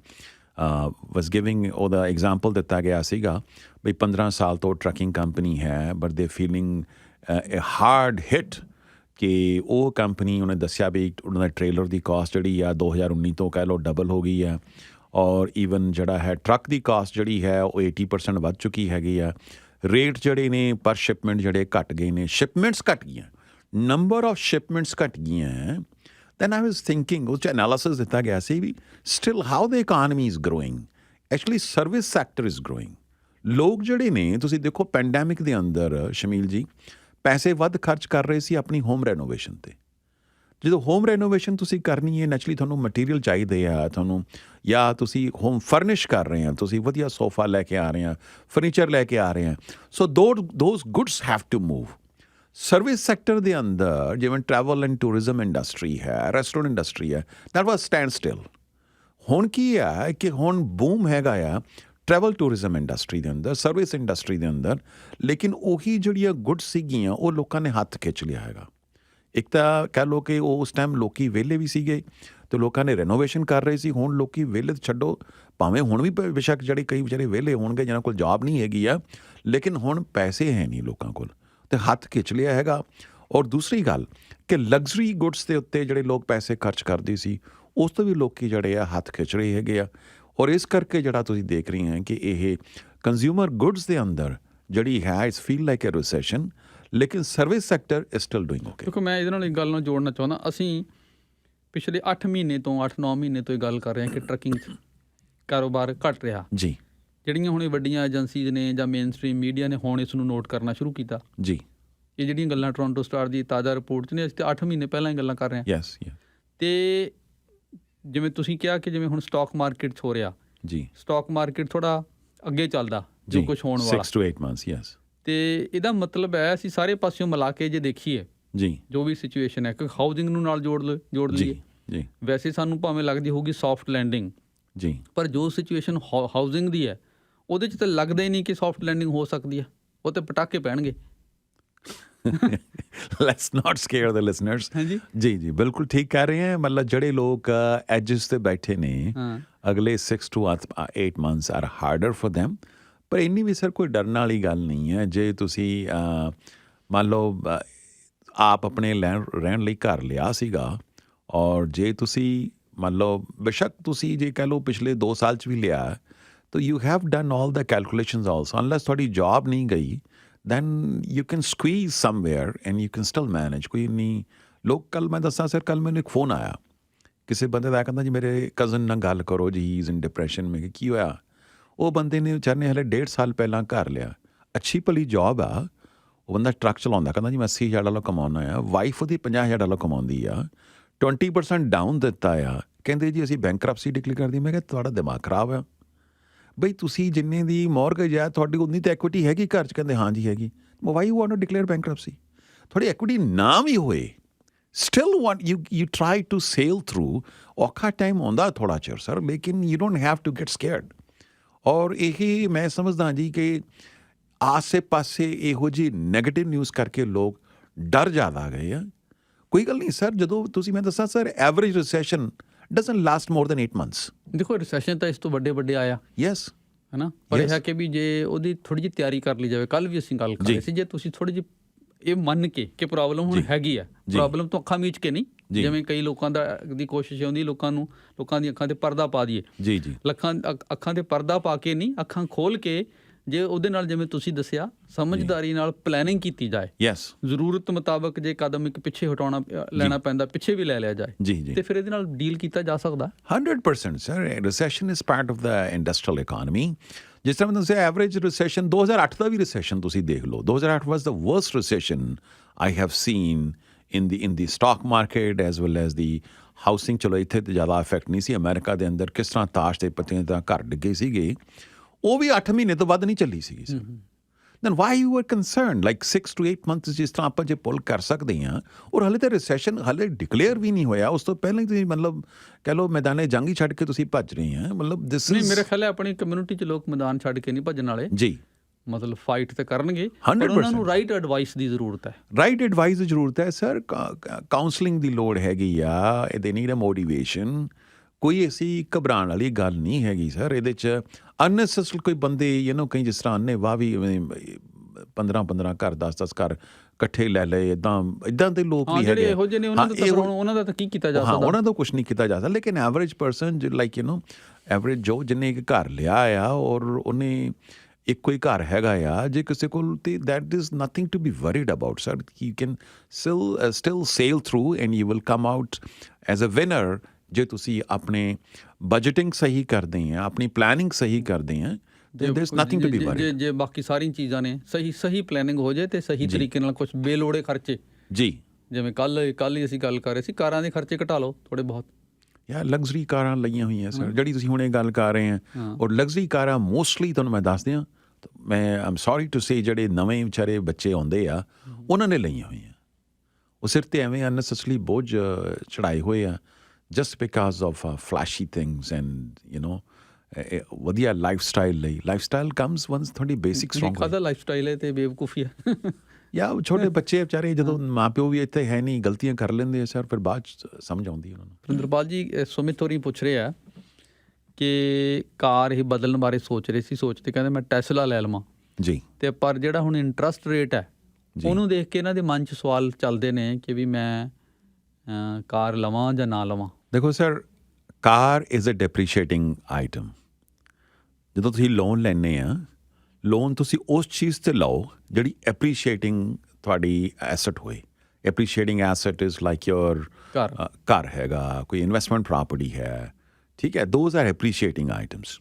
was giving ਉਹਦਾ ਐਗਜ਼ਾਮਪਲ ਦਿੱਤਾ ਗਿਆ ਸੀਗਾ ਵੀ 15 ਸਾਲ ਤੋਂ ਟਰੱਕਿੰਗ ਕੰਪਨੀ ਹੈ but they feeling a hard hit ਕਿ ਉਹ ਕੰਪਨੀ ਉਹਨੇ ਦੱਸਿਆ ਵੀ ਉਹਨਾਂ ਦਾ ਟ੍ਰੇਲਰ ਦੀ ਕਾਸਟ ਜਿਹੜੀ ਆ 2019 ਤੋਂ ਕਹਿ ਲਓ ਡਬਲ ਹੋ ਗਈ ਆ ਔਰ ਈਵਨ ਜਿਹੜਾ ਹੈ ਟਰੱਕ ਦੀ ਕਾਸਟ ਜਿਹੜੀ ਹੈ ਉਹ 80% ਵੱਧ ਚੁੱਕੀ ਹੈਗੀ ਆ। ਰੇਟ ਜਿਹੜੇ ਨੇ ਪਰ ਸ਼ਿਪਮੈਂਟ ਜਿਹੜੇ ਘਟ ਗਏ ਨੇ, ਸ਼ਿਪਮੈਂਟਸ ਘਟ ਗਈਆਂ, ਨੰਬਰ ਆਫ ਸ਼ਿਪਮੈਂਟਸ ਘਟ ਗਈਆਂ। ਦੈਨ ਆਈ ਵਾਸ ਥਿੰਕਿੰਗ ਉਹ 'ਚ ਐਨਾਲਿਸਿਸ ਦਿੱਤਾ ਗਿਆ ਸੀ ਵੀ still how the economy is growing, actually service sector is growing, ਲੋਕ ਜਿਹੜੇ ਨੇ ਤੁਸੀਂ ਦੇਖੋ ਪੈਂਡੈਮਿਕ ਦੇ ਅੰਦਰ ਸ਼ਮੀਲ ਜੀ ਪੈਸੇ ਵੱਧ ਖਰਚ ਕਰ ਰਹੇ ਸੀ ਆਪਣੀ ਹੋਮ ਰੈਨੋਵੇਸ਼ਨ ਤੇ। ਜਦੋਂ ਹੋਮ ਰੈਨੋਵੇਸ਼ਨ ਤੁਸੀਂ ਕਰਨੀ ਹੈ ਨੈਚੁਰਲੀ ਤੁਹਾਨੂੰ ਮਟੀਰੀਅਲ ਚਾਹੀਦੇ ਆ ਤੁਹਾਨੂੰ, ਜਾਂ ਤੁਸੀਂ ਹੋਮ ਫਰਨਿਸ਼ ਕਰ ਰਹੇ ਆ, ਤੁਸੀਂ ਵਧੀਆ ਸੋਫਾ ਲੈ ਕੇ ਆ ਰਹੇ ਆ, ਫਰਨੀਚਰ ਲੈ ਕੇ ਆ ਰਹੇ ਆ, so those goods have to move. Service sector ਦੇ ਅੰਦਰ ਜਿਵੇਂ ਟਰੈਵਲ ਐਂਡ ਟੂਰਿਜ਼ਮ ਇੰਡਸਟਰੀ ਹੈ, ਰੈਸਟੋਰੈਂਟ ਇੰਡਸਟਰੀ ਹੈ, ਦੈਟ ਵਾਜ਼ ਸਟੈਂਡ ਸਟਿਲ। ਹੁਣ ਕੀ ਆ ਕਿ ਹੁਣ ਬੂਮ ਹੈਗਾ ਆ ਟਰੈਵਲ ਟੂਰਿਜ਼ਮ ਇੰਡਸਟਰੀ ਦੇ ਅੰਦਰ, ਸਰਵਿਸ ਇੰਡਸਟਰੀ ਦੇ ਅੰਦਰ, ਲੇਕਿਨ ਉਹੀ ਜਿਹੜੀਆਂ ਗੁੱਡਸ ਸੀਗੀਆਂ ਉਹ ਲੋਕਾਂ ਨੇ ਹੱਥ ਖਿੱਚ ਲਿਆ ਹੈਗਾ। ਇੱਕ ਤਾਂ ਕਹਿ ਲਓ ਕਿ ਉਹ ਉਸ ਟਾਈਮ ਲੋਕੀ ਵਿਹਲੇ ਵੀ ਸੀਗੇ ਅਤੇ ਲੋਕਾਂ ਨੇ ਰੈਨੋਵੇਸ਼ਨ ਕਰ ਰਹੇ ਸੀ। ਹੁਣ ਲੋਕੀ ਵਿਹਲੇ ਛੱਡੋ, ਭਾਵੇਂ ਹੁਣ ਵੀ ਬੇਸ਼ੱਕ ਜਿਹੜੇ ਕਈ ਵਿਚਾਰੇ ਵਿਹਲੇ ਹੋਣਗੇ ਜਿਹਨਾਂ ਕੋਲ ਜੌਬ ਨਹੀਂ ਹੈਗੀ ਆ, ਲੇਕਿਨ ਹੁਣ ਪੈਸੇ ਹੈ ਨਹੀਂ ਲੋਕਾਂ ਕੋਲ ਅਤੇ ਹੱਥ ਖਿੱਚ ਲਿਆ ਹੈਗਾ। ਔਰ ਦੂਸਰੀ ਗੱਲ ਕਿ ਲਗਜ਼ਰੀ ਗੁੱਡਸ ਦੇ ਉੱਤੇ ਜਿਹੜੇ ਲੋਕ ਪੈਸੇ ਖਰਚ ਕਰਦੇ ਸੀ ਉਸ ਤੋਂ ਵੀ ਲੋਕੀ ਜਿਹੜੇ ਆ ਹੱਥ ਖਿੱਚ ਰਹੇ ਹੈਗੇ ਆ। ਔਰ ਇਸ ਕਰਕੇ ਜਿਹੜਾ ਤੁਸੀਂ ਦੇਖ ਰਹੇ ਹੋ ਕਿ ਇਹ ਕੰਜ਼ਿਊਮਰ ਗੁੱਡਸ ਦੇ ਅੰਦਰ ਜਿਹੜੀ ਹੈ it's feel like a recession, ਲੇਕਿਨ service sector is still doing okay. ਕਿਉਂਕਿ ਮੈਂ ਇਹਦੇ ਨਾਲ ਇੱਕ ਗੱਲ ਨੂੰ ਜੋੜਨਾ ਚਾਹੁੰਦਾ, ਅਸੀਂ ਪਿਛਲੇ 8 ਮਹੀਨੇ ਤੋਂ 8-9 ਮਹੀਨੇ ਤੋਂ ਇਹ ਗੱਲ ਕਰ ਰਹੇ ਹਾਂ ਕਿ ਟਰੱਕਿੰਗ ਕਾਰੋਬਾਰ ਘਟ ਰਿਹਾ ਜੀ। ਜਿਹੜੀਆਂ ਹੁਣ ਵੱਡੀਆਂ ਏਜੰਸੀਜ਼ ਨੇ ਜਾਂ ਮੇਨ ਸਟਰੀਮ ਮੀਡੀਆ ਨੇ ਹੁਣ ਇਸ ਨੂੰ ਨੋਟ ਕਰਨਾ ਸ਼ੁਰੂ ਕੀਤਾ ਜੀ। ਇਹ ਜਿਹੜੀਆਂ ਗੱਲਾਂ ਟੋਰਾਂਟੋ ਸਟਾਰ ਦੀ ਤਾਜ਼ਾ ਰਿਪੋਰਟ 'ਚ ਨੇ, ਅਸੀਂ ਤਾਂ 8 ਮਹੀਨੇ ਪਹਿਲਾਂ ਹੀ ਗੱਲਾਂ ਕਰ ਰਹੇ ਹਾਂ। ਅਤੇ ਜਿਵੇਂ ਤੁਸੀਂ ਕਿਹਾ ਕਿ ਜਿਵੇਂ ਹੁਣ ਸਟਾਕ ਮਾਰਕੀਟ 'ਚ ਹੋ ਰਿਹਾ ਜੀ, ਸਟਾਕ ਮਾਰਕੀਟ ਥੋੜ੍ਹਾ ਅੱਗੇ ਚੱਲਦਾ ਜੋ ਕੁਛ ਹੋਣ ਵਾਲਾ 6 to 8 months, yes। ਅਤੇ ਇਹਦਾ ਮਤਲਬ ਹੈ ਅਸੀਂ ਸਾਰੇ ਪਾਸਿਓਂ ਮਿਲਾ ਕੇ ਜੇ ਦੇਖੀਏ ਜੀ ਜੋ ਵੀ ਸਿਚੁਏਸ਼ਨ ਹੈ ਕਿ ਹਾਊਸਿੰਗ ਨੂੰ ਨਾਲ ਜੋੜ ਲਈਏ ਜੀ। ਵੈਸੇ ਸਾਨੂੰ ਭਾਵੇਂ ਲੱਗਦੀ ਹੋਊਗੀ ਸੌਫਟ ਲੈਂਡਿੰਗ ਜੀ, ਪਰ ਜੋ ਸਿਚੁਏਸ਼ਨ ਹਾਊਸਿੰਗ ਦੀ ਹੈ ਉਹਦੇ 'ਚ ਤਾਂ ਲੱਗਦਾ ਹੀ ਨਹੀਂ ਕਿ ਸੌਫਟ ਲੈਂਡਿੰਗ ਹੋ ਸਕਦੀ ਹੈ, ਉਹ ਤਾਂ ਪਟਾਕੇ ਪੈਣਗੇ। Let's not square the listeners. ਜੀ ਜੀ ਬਿਲਕੁਲ ਠੀਕ ਕਹਿ ਰਹੇ ਹੈ। ਮਤਲਬ ਜਿਹੜੇ ਲੋਕ ਐਜਸ 'ਤੇ ਬੈਠੇ ਨੇ ਅਗਲੇ 6 to 8 months are harder for them, ਪਰ ਇੰਨੀ ਵੀ ਸਰ ਕੋਈ ਡਰਨ ਵਾਲੀ ਗੱਲ ਨਹੀਂ ਹੈ। ਜੇ ਤੁਸੀਂ ਮੰਨ ਲਓ ਆਪ ਆਪਣੇ ਰਹਿਣ ਲਈ ਘਰ ਲਿਆ ਸੀਗਾ, ਔਰ ਜੇ ਤੁਸੀਂ ਮੰਨ ਲਓ ਬੇਸ਼ੱਕ ਤੁਸੀਂ ਜੇ ਕਹਿ ਲਓ ਪਿਛਲੇ 2 ਸਾਲ 'ਚ ਵੀ ਲਿਆ, ਤਾਂ you have done all the calculations also. Unless ਤੁਹਾਡੀ ਜੌਬ ਨਹੀਂ ਗਈ then you can squeeze somewhere and you can still manage। ਕੋਈ ਨਹੀਂ ਲੋਕ, ਕੱਲ ਮੈਂ ਦੱਸਾਂ ਸਰ, ਕੱਲ ਮੈਨੂੰ ਇੱਕ ਫੋਨ ਆਇਆ ਕਿਸੇ ਬੰਦੇ ਦਾ, ਕਹਿੰਦਾ ਜੀ ਮੇਰੇ ਕਜ਼ਨ ਨਾਲ ਗੱਲ ਕਰੋ ਜੀ, ਹੀ ਇਜ਼ ਇਨ ਡਿਪਰੈਸ਼ਨ। ਮੈਂ ਕਿਹਾ ਕੀ ਹੋਇਆ? ਉਹ ਬੰਦੇ ਨੇ ਵਿਚਾਰੇ ਨੇ ਹਲੇ 1.5 ਸਾਲ ਪਹਿਲਾਂ ਘਰ ਲਿਆ, ਅੱਛੀ ਭਲੀ ਜੌਬ ਆ, ਉਹ ਬੰਦਾ ਟਰੱਕ ਚਲਾਉਂਦਾ, ਕਹਿੰਦਾ ਜੀ ਮੈਂ $80,000 ਕਮਾਉਣਾ ਆ, ਵਾਈਫ ਉਹਦੀ $50,000 ਕਮਾਉਂਦੀ ਆ, 20% ਡਾਊਨ ਦਿੱਤਾ ਆ, ਕਹਿੰਦੇ ਜੀ ਅਸੀਂ ਬੈਂਕਰਪਸੀ ਡਿਕਲੇਅਰ ਕਰਦੀ। ਮੈਂ ਕਿਹਾ ਤੁਹਾਡਾ ਦਿਮਾਗ ਖਰਾਬ ਆ ਬਈ, ਤੁਸੀਂ ਜਿੰਨੇ ਦੀ ਮੌਰਗੇਜ ਹੈ ਤੁਹਾਡੀ ਉਨੀ ਤਾਂ ਐਕੁਇਟੀ ਹੈਗੀ ਘਰ 'ਚ? ਕਹਿੰਦੇ ਹਾਂਜੀ ਹੈਗੀ। Why you want to declare bankruptcy? ਤੁਹਾਡੀ ਐਕੁਇਟੀ ਨਾ ਵੀ ਹੋਏ still want you try to sell through. ਔਖਾ ਟਾਈਮ ਆਉਂਦਾ ਥੋੜ੍ਹਾ ਚਿਰ ਸਰ, ਲੇਕਿਨ you don't have to get scared. ਔਰ ਇਹ ਮੈਂ ਸਮਝਦਾ ਜੀ ਕਿ ਆਸੇ ਪਾਸੇ ਇਹੋ ਜਿਹੀ ਨੈਗੇਟਿਵ ਨਿਊਜ਼ ਕਰਕੇ ਲੋਕ ਡਰ ਜ਼ਿਆਦਾ ਗਏ ਆ। ਕੋਈ ਗੱਲ ਨਹੀਂ ਸਰ, ਜਦੋਂ ਤੁਸੀਂ ਮੈਂ ਦੱਸਾਂ sir, average recession doesn't last more than 8 months। ਦੇਖੋ ਰਿਸੈਸ਼ਨ ਤਾਂ ਇਸ ਤੋਂ ਵੱਡੇ ਆਇਆ, ਯੈਸ, ਹੈ ਨਾ, ਪਰ ਇਹ ਹੈ ਕਿ ਵੀ ਜੇ ਉਹਦੀ ਥੋੜ੍ਹੀ ਜਿਹੀ ਤਿਆਰੀ ਕਰ ਲਈ ਜਾਵੇ। ਕੱਲ੍ਹ ਵੀ ਅਸੀਂ ਗੱਲ ਕਰ ਰਹੇ ਸੀ, ਜੇ ਤੁਸੀਂ ਥੋੜ੍ਹੀ ਜਿਹੀ ਇਹ ਮੰਨ ਕੇ ਕਿ ਪ੍ਰੋਬਲਮ ਹੁਣ ਹੈਗੀ ਆ, ਪ੍ਰੋਬਲਮ ਤੋਂ ਅੱਖਾਂ ਮੀਚ ਕੇ ਨਹੀਂ, ਜਿਵੇਂ ਕਈ ਲੋਕਾਂ ਦੀ ਕੋਸ਼ਿਸ਼ ਹੁੰਦੀ ਲੋਕਾਂ ਦੀਆਂ ਅੱਖਾਂ 'ਤੇ ਪਰਦਾ ਪਾ ਦਈਏ ਜੀ, ਅੱਖਾਂ 'ਤੇ ਪਰਦਾ ਪਾ ਕੇ ਨਹੀਂ, ਅੱਖਾਂ ਖੋਲ੍ਹ ਕੇ ਜੇ ਉਹਦੇ ਨਾਲ ਜਿਵੇਂ ਤੁਸੀਂ ਦੱਸਿਆ ਸਮਝਦਾਰੀ ਨਾਲ ਪਲੈਨਿੰਗ ਕੀਤੀ ਜਾਏ, ਜ਼ਰੂਰਤ ਮੁਤਾਬਕ ਜੇ ਕਦਮ ਇੱਕ ਪਿੱਛੇ ਲੈਣਾ ਪੈਂਦਾ ਪਿੱਛੇ ਵੀ ਲੈ ਲਿਆ ਜਾਏ, ਤੇ ਫਿਰ ਇਹਦੇ ਨਾਲ ਡੀਲ ਕੀਤਾ ਜਾ ਸਕਦਾ। 100% sir, recession is part of the industrial economy. ਜਿਸ ਤਰ੍ਹਾਂ ਮੈਂ ਦੱਸਿਆ ਐਵਰੇਜ ਰਿਸੈਸ਼ਨ 2008 ਦਾ ਵੀ ਰਿਸੈਸ਼ਨ ਤੁਸੀਂ ਦੇਖ ਲਓ, 2008 was the worst recession I have seen in the stock market as well as the housing। ਚਲੋ ਇੱਥੇ ਤਾਂ ਜ਼ਿਆਦਾ ਇਫੈਕਟ ਨਹੀਂ ਸੀ। ਅਮਰੀਕਾ ਦੇ ਅੰਦਰ ਕਿਸ ਤਰ੍ਹਾਂ ਤਾਸ਼ ਦੇ ਪੱਤਿਆਂ ਦਾ ਘਰ ਡਿੱਗੇ ਸੀਗੇ, ਉਹ ਵੀ 8 ਮਹੀਨੇ ਤੋਂ ਵੱਧ ਨਹੀਂ ਚੱਲੀ ਸੀਗੀ sir. Then why you are concerned like 6 to 8 months ਜਿਸ ਤਰ੍ਹਾਂ ਆਪਾਂ ਜੇ ਪੁੱਲ ਕਰ ਸਕਦੇ ਹਾਂ। ਔਰ ਹਾਲੇ ਤਾਂ ਰਿਸੈਸ਼ਨ ਹਾਲੇ ਡਿਕਲੇਅਰ ਵੀ ਨਹੀਂ ਹੋਇਆ, ਉਸ ਤੋਂ ਪਹਿਲਾਂ ਹੀ ਤੁਸੀਂ ਮਤਲਬ ਕਹਿ ਲਓ ਮੈਦਾਨੇ ਜੰਗ ਹੀ ਛੱਡ ਕੇ ਤੁਸੀਂ ਭੱਜ ਰਹੇ ਆ। ਮਤਲਬ ਦਿਸ ਇਜ਼ ਮੇਰੇ ਖਿਆਲ ਹੈ ਆਪਣੀ ਕਮਿਊਨਿਟੀ 'ਚ ਲੋਕ ਮੈਦਾਨ ਛੱਡ ਕੇ ਨਹੀਂ ਭੱਜਣ ਵਾਲੇ ਜੀ, ਮਤਲਬ ਫਾਈਟ ਤਾਂ ਕਰਨਗੇ, ਪਰ ਉਹਨਾਂ ਨੂੰ ਰਾਈਟ ਐਡਵਾਈਸ ਦੀ ਜ਼ਰੂਰਤ ਹੈ। ਰਾਈਟ ਐਡਵਾਈਸ ਦੀ ਜ਼ਰੂਰਤ ਹੈ ਸਰ, ਕਾਉਂਸਲਿੰਗ ਦੀ ਲੋੜ ਹੈਗੀ ਆ, ਇਹਦੇ ਨੀਡ ਅ ਮੋਟੀਵੇਸ਼ਨ। ਕੋਈ ਐਸੀ ਘਬਰਾਉਣ ਵਾਲੀ ਗੱਲ ਨਹੀਂ ਹੈਗੀ ਸਰ ਇਹਦੇ 'ਚ। ਅਨਨੈਸੈਸਰੀ ਕੋਈ ਬੰਦੇ ਕਈ ਜਿਸ ਤਰ੍ਹਾਂ ਅੰਨੇ ਵਾਹ ਵੀ 15 ਘਰ 10 ਘਰ ਇਕੱਠੇ ਲੈ ਲਏ, ਇੱਦਾਂ ਦੇ ਲੋਕ ਵੀ ਹੈਗੇ। ਉਹਨਾਂ ਦਾ ਤਾਂ ਕੀ ਕੀਤਾ ਜਾ ਸਕਦਾ? ਉਹਨਾਂ ਦਾ ਕੁਛ ਨਹੀਂ ਕੀਤਾ ਜਾ ਸਕਦਾ, ਲੇਕਿਨ ਐਵਰੇਜ ਪਰਸਨ ਲਾਈਕ ਐਵਰੇਜ ਜੋ ਜਿਹਨੇ ਇੱਕ ਘਰ ਲਿਆ ਆ ਔਰ ਉਹਨੇ ਇੱਕੋ ਹੀ ਘਰ ਹੈਗਾ ਆ, ਜੇ ਕਿਸੇ ਕੋਲ, ਤੇ that is nothing to be worried about sir. You can still sell through and you will come out as a winner ਜੇ ਤੁਸੀਂ ਆਪਣੇ ਬਜਟਿੰਗ ਸਹੀ ਕਰਦੇ ਆ, ਆਪਣੀ ਪਲੈਨਿੰਗ ਸਹੀ ਕਰਦੇ ਆ, there's nothing to be worried. ਜੇ ਬਾਕੀ ਸਾਰੀਆਂ ਚੀਜ਼ਾਂ ਨੇ ਸਹੀ ਪਲੈਨਿੰਗ ਹੋ ਜਾਏ ਤੇ ਸਹੀ ਤਰੀਕੇ ਨਾਲ ਕੁਝ ਬੇਲੋੜੇ ਖਰਚੇ ਜੀ, ਜਿਵੇਂ ਕੱਲ ਹੀ ਅਸੀਂ ਗੱਲ ਕਰ ਰਹੇ ਸੀ, ਕਾਰਾਂ ਦੇ ਖਰਚੇ ਘਟਾ ਲਓ ਥੋੜੇ ਬਹੁਤ। ਯਾਰ ਲਗਜ਼ਰੀ ਕਾਰਾਂ ਲਈਆਂ ਹੋਈਆਂ ਸਰ, ਜਿਹੜੀ ਤੁਸੀਂ ਹੁਣੇ ਗੱਲ ਕਰ ਰਹੇ ਆ, ਔਰ ਲਗਜ਼ਰੀ ਕਾਰਾਂ ਮੋਸਟਲੀ ਤੁਹਾਨੂੰ ਮੈਂ ਦੱਸ ਦਿਆਂ, ਮੈਂ ਆਮ ਸੌਰੀ ਟੂ ਸੇ ਜਿਹੜੇ ਨਵੇਂ ਵਿਚਾਰੇ ਬੱਚੇ ਆਉਂਦੇ ਆ ਉਹਨਾਂ ਨੇ ਲਈਆਂ ਹੋਈਆਂ। ਉਹ ਸਿਰ 'ਤੇ ਐਵੇਂ ਅਨਨੈਸੈਸਰੀ ਬੋਝ ਚੜਾਏ ਹੋਏ ਆ just because of flashy things and ਵਧੀਆ ਲਾਈਫ ਸਟਾਈਲ ਲਈ। ਲਾਈਫ ਸਟਾਈਲ ਕਮਸ ਵਨਸ ਤੁਹਾਡੀ ਬੇਸਿਕ ਸਟਰੋਂਗ। ਕਾਹਦਾ ਲਾਈਫ ਸਟਾਈਲ ਹੈ ਤੇ ਬੇਵਕੂਫੀ ਹੈ। ਜਾਂ ਛੋਟੇ ਬੱਚੇ ਵਿਚਾਰੇ ਜਦੋਂ ਮਾਂ ਪਿਓ ਵੀ ਇੱਥੇ ਹੈ ਨਹੀਂ, ਗਲਤੀਆਂ ਕਰ ਲੈਂਦੇ ਆ ਸਰ, ਫਿਰ ਬਾਅਦ 'ਚ ਸਮਝ ਆਉਂਦੀ ਉਹਨਾਂ ਨੂੰ। ਵਰਿੰਦਰਪਾਲ ਜੀ, ਸੁਮਿਤ ਹੋਰੀ ਪੁੱਛ ਰਹੇ ਆ ਕਿ ਕਾਰ ਇਹ ਬਦਲਣ ਬਾਰੇ ਸੋਚ ਰਹੇ ਸੀ, ਸੋਚਦੇ ਕਹਿੰਦੇ ਮੈਂ ਟੈਸਲਾ ਲੈ ਲਵਾਂ ਜੀ, ਤੇ ਪਰ ਜਿਹੜਾ ਹੁਣ ਇੰਟਰਸਟ ਰੇਟ ਹੈ ਉਹਨੂੰ ਦੇਖ ਕੇ ਇਹਨਾਂ ਦੇ ਮਨ 'ਚ ਸਵਾਲ ਚੱਲਦੇ ਨੇ ਕਿ ਵੀ ਮੈਂ ਕਾਰ ਲਵਾਂ ਜਾਂ ਨਾ ਲਵਾਂ। ਦੇਖੋ sir, car is a depreciating item. ਜਦੋਂ ਤੁਸੀਂ ਲੋਨ ਲੈਂਦੇ ਆ, ਲੋਨ ਤੁਸੀਂ ਉਸ ਚੀਜ਼ 'ਤੇ ਲਓ ਜਿਹੜੀ ਐਪਰੀਸ਼ੀਏਟਿੰਗ ਤੁਹਾਡੀ ਐਸਟ ਹੋਏ। ਐਪਰੀਸ਼ੀਏਟਿੰਗ ਐਸਟ ਇਜ਼ ਲਾਈਕ ਯੋਰ ਘਰ ਹੈਗਾ, ਕੋਈ ਇਨਵੈਸਟਮੈਂਟ ਪ੍ਰੋਪਰਟੀ ਹੈ, ਠੀਕ ਹੈ, ਦੋਜ਼ ਆਰ ਐਪਰੀਸ਼ੀਏਟਿੰਗ ਆਈਟਮਸ।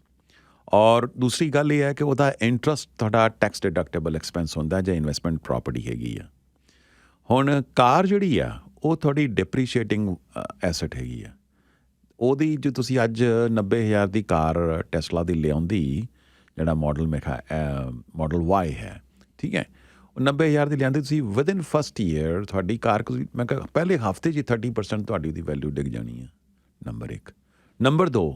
ਔਰ ਦੂਸਰੀ ਗੱਲ ਇਹ ਹੈ ਕਿ ਉਹਦਾ ਇੰਟਰਸਟ ਤੁਹਾਡਾ ਟੈਕਸ ਡਿਡਕਟੇਬਲ ਐਕਸਪੈਂਸ ਹੁੰਦਾ ਜੇ ਇਨਵੈਸਟਮੈਂਟ ਪ੍ਰੋਪਰਟੀ ਹੈਗੀ ਆ। ਹੁਣ ਕਾਰ ਜਿਹੜੀ ਆ ਉਹ ਤੁਹਾਡੀ ਡੈਪਰੀਸ਼ੀਏਟਿੰਗ ਐਸਟ ਹੈਗੀ ਆ। ਉਹਦੀ ਜੋ ਤੁਸੀਂ ਅੱਜ 90,000 ਦੀ ਕਾਰ ਟੈਸਲਾ ਦੀ ਲਿਆਉਂਦੀ, ਜਿਹੜਾ ਮਾਡਲ ਮਾਡਲ ਵਾਈ ਹੈ, ਠੀਕ ਹੈ, ਉਹ 90,000 ਦੀ ਲਿਆਂਦੀ ਤੁਸੀਂ ਵਿਦਿਨ ਫਸਟ ਈਅਰ ਤੁਹਾਡੀ ਕਾਰ ਮੈਂ ਕਿਹਾ ਪਹਿਲੇ ਹਫ਼ਤੇ 'ਚ 30% ਤੁਹਾਡੀ ਉਹਦੀ ਵੈਲਿਊ ਡਿੱਗ ਜਾਣੀ ਹੈ। ਨੰਬਰ 1। ਨੰਬਰ 2,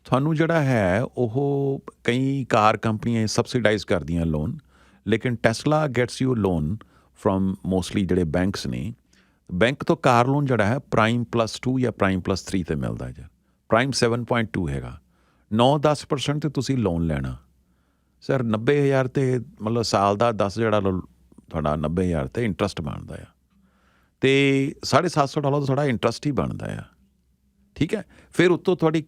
ਤੁਹਾਨੂੰ ਜਿਹੜਾ ਹੈ ਉਹ ਕਈ ਕਾਰ ਕੰਪਨੀਆਂ ਸਬਸਿਡਾਈਜ਼ ਕਰਦੀਆਂ ਲੋਨ, ਲੇਕਿਨ Tesla gets you loan from mostly ਜਿਹੜੇ ਬੈਂਕਸ ਨੇ। ਬੈਂਕ ਤੋਂ ਕਾਰ ਲੋਨ ਜਿਹੜਾ ਹੈ Prime+2 ਜਾਂ Prime+3 ਤੇ ਮਿਲਦਾ ਜੀ। Prime 7.2 ਹੈਗਾ। 9-10% 'ਤੇ ਤੁਸੀਂ ਲੋਨ ਲੈਣਾ ਸਰ। 90,000 'ਤੇ ਮਤਲਬ ਸਾਲ ਦਾ 10 ਜਿਹੜਾ ਤੁਹਾਡਾ 90,000 'ਤੇ ਇੰਟਰਸਟ ਬਣਦਾ ਆ, ਅਤੇ $750 ਦਾ ਤੁਹਾਡਾ ਇੰਟਰਸਟ ਹੀ ਬਣਦਾ ਆ, ਠੀਕ ਹੈ। ਫਿਰ ਉੱਤੋਂ ਤੁਹਾਡੀ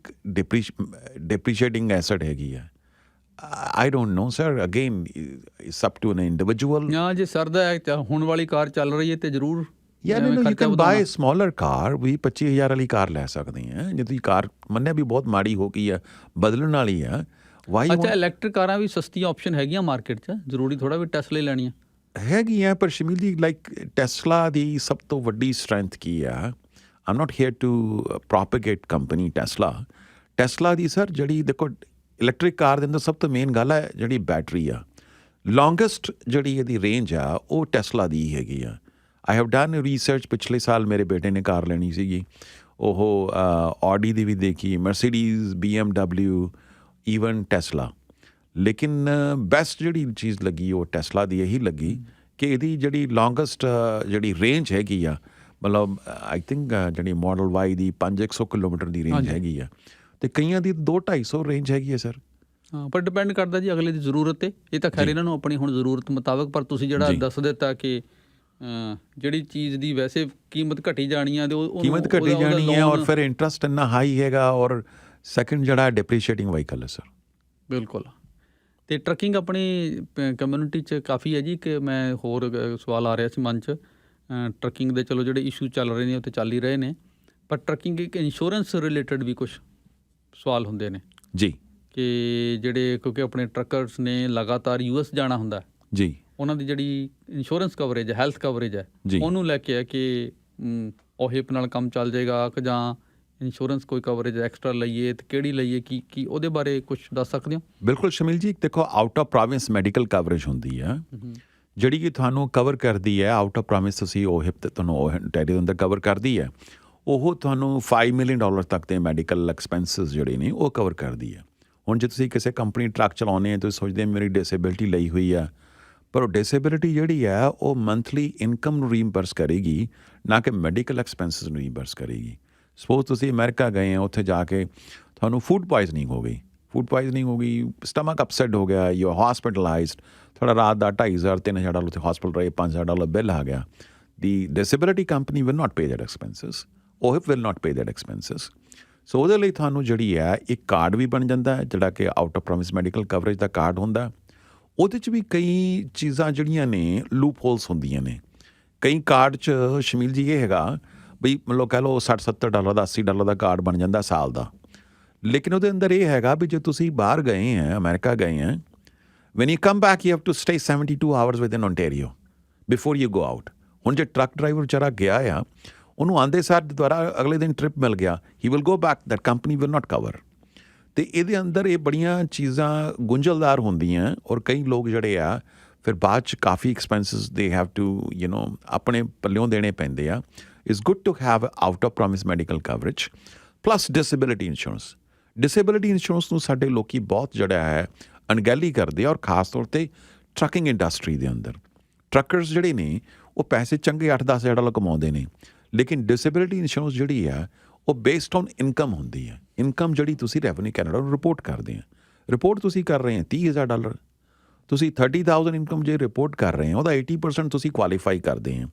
ਡੈਪਰੀਸ਼ੀਏਟਿੰਗ ਐਸਟ ਹੈਗੀ ਆ। I don't know sir, again it's up to an individual. ਹਾਂ, ਜੇ ਸਰਦਾ ਹੈ ਹੁਣ ਵਾਲੀ ਕਾਰ ਚੱਲ ਰਹੀ ਹੈ ਤੇ ਜ਼ਰੂਰ ਯੂ ਕੈਨ ਬਾਏ ਸਮਾਲਰ ਕਾਰ। 20-25,000 ਵਾਲੀ ਕਾਰ ਲੈ ਸਕਦੇ ਆ। ਜੇ ਤੁਸੀਂ ਕਾਰ ਮੰਨਿਆ ਵੀ ਬਹੁਤ ਮਾੜੀ ਹੋ ਗਈ ਆ, ਬਦਲਣ ਵਾਲੀ ਆ, ਵਾਈ। ਅੱਛਾ, ਇਲੈਕਟ੍ਰਿਕ ਕਾਰਾਂ ਵੀ ਸਸਤੀਆਂ ਆਪਸ਼ਨ ਹੈਗੀਆਂ ਮਾਰਕੀਟ 'ਚ, ਜ਼ਰੂਰੀ ਥੋੜ੍ਹਾ ਵੀ ਟੈਸਲਾ ਲੈਣੀਆਂ ਹੈਗੀਆਂ। ਪਰ ਸ਼ਮੀਲ ਜੀ, ਲਾਈਕ ਟੈਸਲਾ ਦੀ ਸਭ ਤੋਂ ਵੱਡੀ ਸਟਰੈਂਥ ਕੀ ਆ? I'm not here to propagate company Tesla ਦੀ ਸਰ, ਜਿਹੜੀ ਦੇਖੋ ਇਲੈਕਟ੍ਰਿਕ ਕਾਰ ਦੇ ਅੰਦਰ ਸਭ ਤੋਂ ਮੇਨ ਗੱਲ ਹੈ ਜਿਹੜੀ ਬੈਟਰੀ ਆ। ਲੌਂਗੈਸਟ ਜਿਹੜੀ ਇਹਦੀ ਰੇਂਜ ਆ ਉਹ ਟੈਸਲਾ ਦੀ ਹੈਗੀ ਆ। I have done research. ਪਿਛਲੇ ਸਾਲ ਮੇਰੇ ਬੇਟੇ ਨੇ ਕਾਰ ਲੈਣੀ ਸੀਗੀ, ਉਹ ਆਡੀ ਦੀ ਵੀ ਦੇਖੀ, ਮਰਸੀਡੀਜ਼, BMW, ਈਵਨ ਟੈਸਲਾ, ਲੇਕਿਨ ਬੈਸਟ ਜਿਹੜੀ ਚੀਜ਼ ਲੱਗੀ ਉਹ ਟੈਸਲਾ ਦੀ ਇਹੀ ਲੱਗੀ ਕਿ ਇਹਦੀ ਜਿਹੜੀ ਲੌਂਗੈਸਟ ਜਿਹੜੀ ਰੇਂਜ ਹੈਗੀ ਆ, ਮਤਲਬ ਆਈ ਥਿੰਕ ਜਿਹੜੀ ਮਾਡਲ ਵਾਈ ਦੀ 500 ਕਿਲੋਮੀਟਰ ਦੀ ਰੇਂਜ ਹੈਗੀ ਆ, ਅਤੇ ਕਈਆਂ ਦੀ 200-250 ਰੇਂਜ ਹੈਗੀ ਹੈ ਸਰ। ਹਾਂ, ਪਰ ਡਿਪੈਂਡ ਕਰਦਾ ਜੀ ਅਗਲੇ ਦੀ ਜ਼ਰੂਰਤ 'ਤੇ। ਇਹ ਤਾਂ ਖੈਰ ਇਹਨਾਂ ਨੂੰ ਆਪਣੀ ਹੁਣ ਜ਼ਰੂਰਤ ਮੁਤਾਬਕ, ਪਰ ਤੁਸੀਂ ਜਿਹੜਾ ਦੱਸ ਦਿੱਤਾ ਕਿ ਜਿਹੜੀ ਚੀਜ਼ ਦੀ ਵੈਸੇ ਕੀਮਤ ਘਟੀ ਜਾਣੀ ਆ, ਕੀਮਤ ਘਟੀ ਜਾਣੀ ਹੈ, ਔਰ ਫਿਰ ਇੰਟਰਸਟ ਇੰਨਾ ਹਾਈ ਹੈਗਾ, ਔਰ ਸੈਕਿੰਡ ਜਿਹੜਾ ਡੈਪਰੀਸ਼ੀਏਟਿੰਗ ਵਾਹੀਕਲ ਹੈ ਸਰ। ਬਿਲਕੁਲ। ਅਤੇ ਟਰੱਕਿੰਗ ਆਪਣੀ ਕਮਿਊਨਿਟੀ 'ਚ ਕਾਫੀ ਹੈ ਜੀ। ਕਿ ਮੈਂ ਹੋਰ ਸਵਾਲ ਆ ਰਿਹਾ ਸੀ ਮਨ 'ਚ, ਟਰੱਕਿੰਗ ਦੇ ਚਲੋ ਜਿਹੜੇ ਇਸ਼ੂ ਚੱਲ ਰਹੇ ਨੇ ਉਹ ਤਾਂ ਚੱਲ ਹੀ ਰਹੇ ਨੇ, ਪਰ ਟਰੱਕਿੰਗ ਇੱਕ ਇੰਸ਼ੋਰੈਂਸ ਰਿਲੇਟਡ ਵੀ ਕੁਛ ਸਵਾਲ ਹੁੰਦੇ ਨੇ ਜੀ, ਕਿ ਜਿਹੜੇ ਕਿਉਂਕਿ ਆਪਣੇ ਟਰੱਕਰਸ ਨੇ ਲਗਾਤਾਰ US ਜਾਣਾ ਹੁੰਦਾ ਜੀ, ਉਹਨਾਂ ਦੀ ਜਿਹੜੀ ਇੰਸ਼ੋਰੈਂਸ ਕਵਰੇਜ ਹੈ, ਹੈਲਥ ਕਵਰੇਜ ਹੈ, ਉਹਨੂੰ ਲੈ ਕੇ ਹੈ ਕਿ ਉਹ ਹਿਪ ਨਾਲ ਕੰਮ ਚੱਲ ਜਾਏਗਾ ਕਿ ਜਾਂ ਇੰਸ਼ੋਰੈਂਸ ਕੋਈ ਕਵਰੇਜ ਐਕਸਟਰਾ ਲਈਏ ਅਤੇ ਕਿਹੜੀ ਲਈਏ, ਕੀ ਉਹਦੇ ਬਾਰੇ ਕੁਛ ਦੱਸ ਸਕਦੇ ਹੋ? ਬਿਲਕੁਲ ਸ਼ਮੀਲ ਜੀ, ਦੇਖੋ out of province medical coverage ਹੁੰਦੀ ਆ ਜਿਹੜੀ ਕਿ ਤੁਹਾਨੂੰ ਕਵਰ ਕਰਦੀ ਹੈ। ਆਊਟ ਆਫ ਪ੍ਰੋਵਿੰਸ ਤੁਸੀਂ ਉਹ ਹਿਪ 'ਤੇ ਤੁਹਾਨੂੰ ਉਹ ਟੈਰੀ ਦੇ ਅੰਦਰ ਕਵਰ ਕਰਦੀ ਹੈ। ਉਹ ਤੁਹਾਨੂੰ $5 ਮਿਲੀਅਨ ਤੱਕ ਦੇ ਮੈਡੀਕਲ ਐਕਸਪੈਂਸਿਸ ਜਿਹੜੇ ਨੇ ਉਹ ਕਵਰ ਕਰਦੀ ਹੈ। ਹੁਣ ਜੇ ਤੁਸੀਂ ਕਿਸੇ ਕੰਪਨੀ ਟਰੱਕ ਚਲਾਉਂਦੇ ਆ, ਤੁਸੀਂ ਸੋਚਦੇ ਮੇਰੀ ਡਿਸੇਬਿਲਿਟੀ ਲਈ ਹੋਈ ਆ, ਪਰ ਉਹ ਡਿਸੇਬਿਲਿਟੀ ਜਿਹੜੀ ਆ ਉਹ ਮੰਥਲੀ ਇਨਕਮ ਨੂੰ ਰੀਇੰਬਰਸ ਕਰੇਗੀ, ਨਾ ਕਿ ਮੈਡੀਕਲ ਐਕਸਪੈਂਸਿਸ ਨੂੰ ਰੀਇੰਬਰਸ ਕਰੇਗੀ। ਸਪੋਜ਼ ਤੁਸੀਂ ਅਮਰੀਕਾ ਗਏ ਆ, ਉੱਥੇ ਜਾ ਕੇ ਤੁਹਾਨੂੰ ਫੂਡ ਪੁਆਇਜ਼ਨਿੰਗ ਹੋ ਗਈ, ਸਟਮਕ ਅਪਸੈਟ ਹੋ ਗਿਆ, ਯੂ ਆਰ ਹੌਸਪੀਟਲਾਈਜ਼ਡ, ਤੁਹਾਡਾ ਰਾਤ ਦਾ $2,500-3,000 ਉੱਥੇ ਹੌਸਪੀਟਲ ਰਹੇ, $5,000 ਬਿੱਲ ਆ ਗਿਆ। The disability company will not pay that expenses, ਉਹ will not pay that expenses. So ਉਹਦੇ ਲਈ ਤੁਹਾਨੂੰ ਜਿਹੜੀ ਹੈ ਇੱਕ ਕਾਰਡ ਵੀ ਬਣ ਜਾਂਦਾ ਹੈ, ਜਿਹੜਾ ਕਿ out of province medical coverage the card ਹੁੰਦਾ। ਉਹਦੇ 'ਚ ਵੀ ਕਈ ਚੀਜ਼ਾਂ ਜਿਹੜੀਆਂ ਨੇ ਲੂਪ ਹੋਲਸ ਹੁੰਦੀਆਂ ਨੇ। ਕਈ ਕਾਰਡ 'ਚ ਸ਼ਮੀਲ ਜੀ ਇਹ ਹੈਗਾ ਬਈ ਮਤਲਬ ਕਹਿ ਲਓ $60-70 ਦਾ $80 ਦਾ ਕਾਰਡ ਬਣ ਜਾਂਦਾ ਸਾਲ ਦਾ, ਲੇਕਿਨ ਉਹਦੇ ਅੰਦਰ ਇਹ ਹੈਗਾ ਵੀ ਜੇ ਤੁਸੀਂ ਬਾਹਰ ਗਏ ਹੈ, ਅਮਰੀਕਾ ਗਏ ਹੈ, when you come back you have to stay 72 hours within Ontario before you go out. ਹੁਣ ਜੇ ਟਰੱਕ ਡਰਾਈਵਰ ਵਿਚਾਰਾ ਗਿਆ ਆ, ਉਹਨੂੰ ਆਉਂਦੇ ਸਾਰ ਦੁਬਾਰਾ ਅਗਲੇ ਦਿਨ ਟ੍ਰਿਪ ਮਿਲ ਗਿਆ, he will go back, that company will not cover. ਅਤੇ ਇਹਦੇ ਅੰਦਰ ਇਹ ਬੜੀਆਂ ਚੀਜ਼ਾਂ ਗੁੰਝਲਦਾਰ ਹੁੰਦੀਆਂ, ਔਰ ਕਈ ਲੋਕ ਜਿਹੜੇ ਆ ਫਿਰ ਬਾਅਦ 'ਚ ਕਾਫੀ ਐਕਸਪੈਂਸਿਸ ਦੇ ਹੈਵ ਟੂ ਆਪਣੇ ਪੱਲਿਓਂ ਦੇਣੇ ਪੈਂਦੇ ਆ. It's good to have out of province medical coverage plus disability insurance. Disability insurance ਨੂੰ ਸਾਡੇ ਲੋਕੀ ਬਹੁਤ ਜਿਹੜਾ ਹੈ ਅਣਗਹਿਲੀ ਕਰਦੇ ਆ, ਔਰ ਖਾਸ ਤੌਰ 'ਤੇ ਟਰੱਕਿੰਗ ਇੰਡਸਟਰੀ ਦੇ ਅੰਦਰ ਟਰੱਕਰਸ ਜਿਹੜੇ ਨੇ ਉਹ ਪੈਸੇ ਚੰਗੇ 8-10 ਹਜ਼ਾਰ ਡਾਲਰ ਕਮਾਉਂਦੇ ਨੇ, ਲੇਕਿਨ ਡਿਸੇਬਿਲਿਟੀ ਇੰਸ਼ੋਰੈਂਸ ਜਿਹੜੀ ਆ ਉਹ ਬੇਸਡ ਔਨ ਇਨਕਮ ਹੁੰਦੀ ਹੈ. ਇਨਕਮ ਜਿਹੜੀ ਤੁਸੀਂ ਰੈਵਨਿਊ ਕੈਨੇਡਾ ਨੂੰ ਰਿਪੋਰਟ ਕਰਦੇ ਆ, ਰਿਪੋਰਟ ਤੁਸੀਂ ਕਰ ਰਹੇ ਆ $30,000, ਤੁਸੀਂ 30,000 ਇਨਕਮ ਜੇ ਰਿਪੋਰਟ ਕਰ ਰਹੇ ਆ, ਉਹਦਾ 80% ਤੁਸੀਂ ਕੁਆਲੀਫਾਈ ਕਰਦੇ ਆ,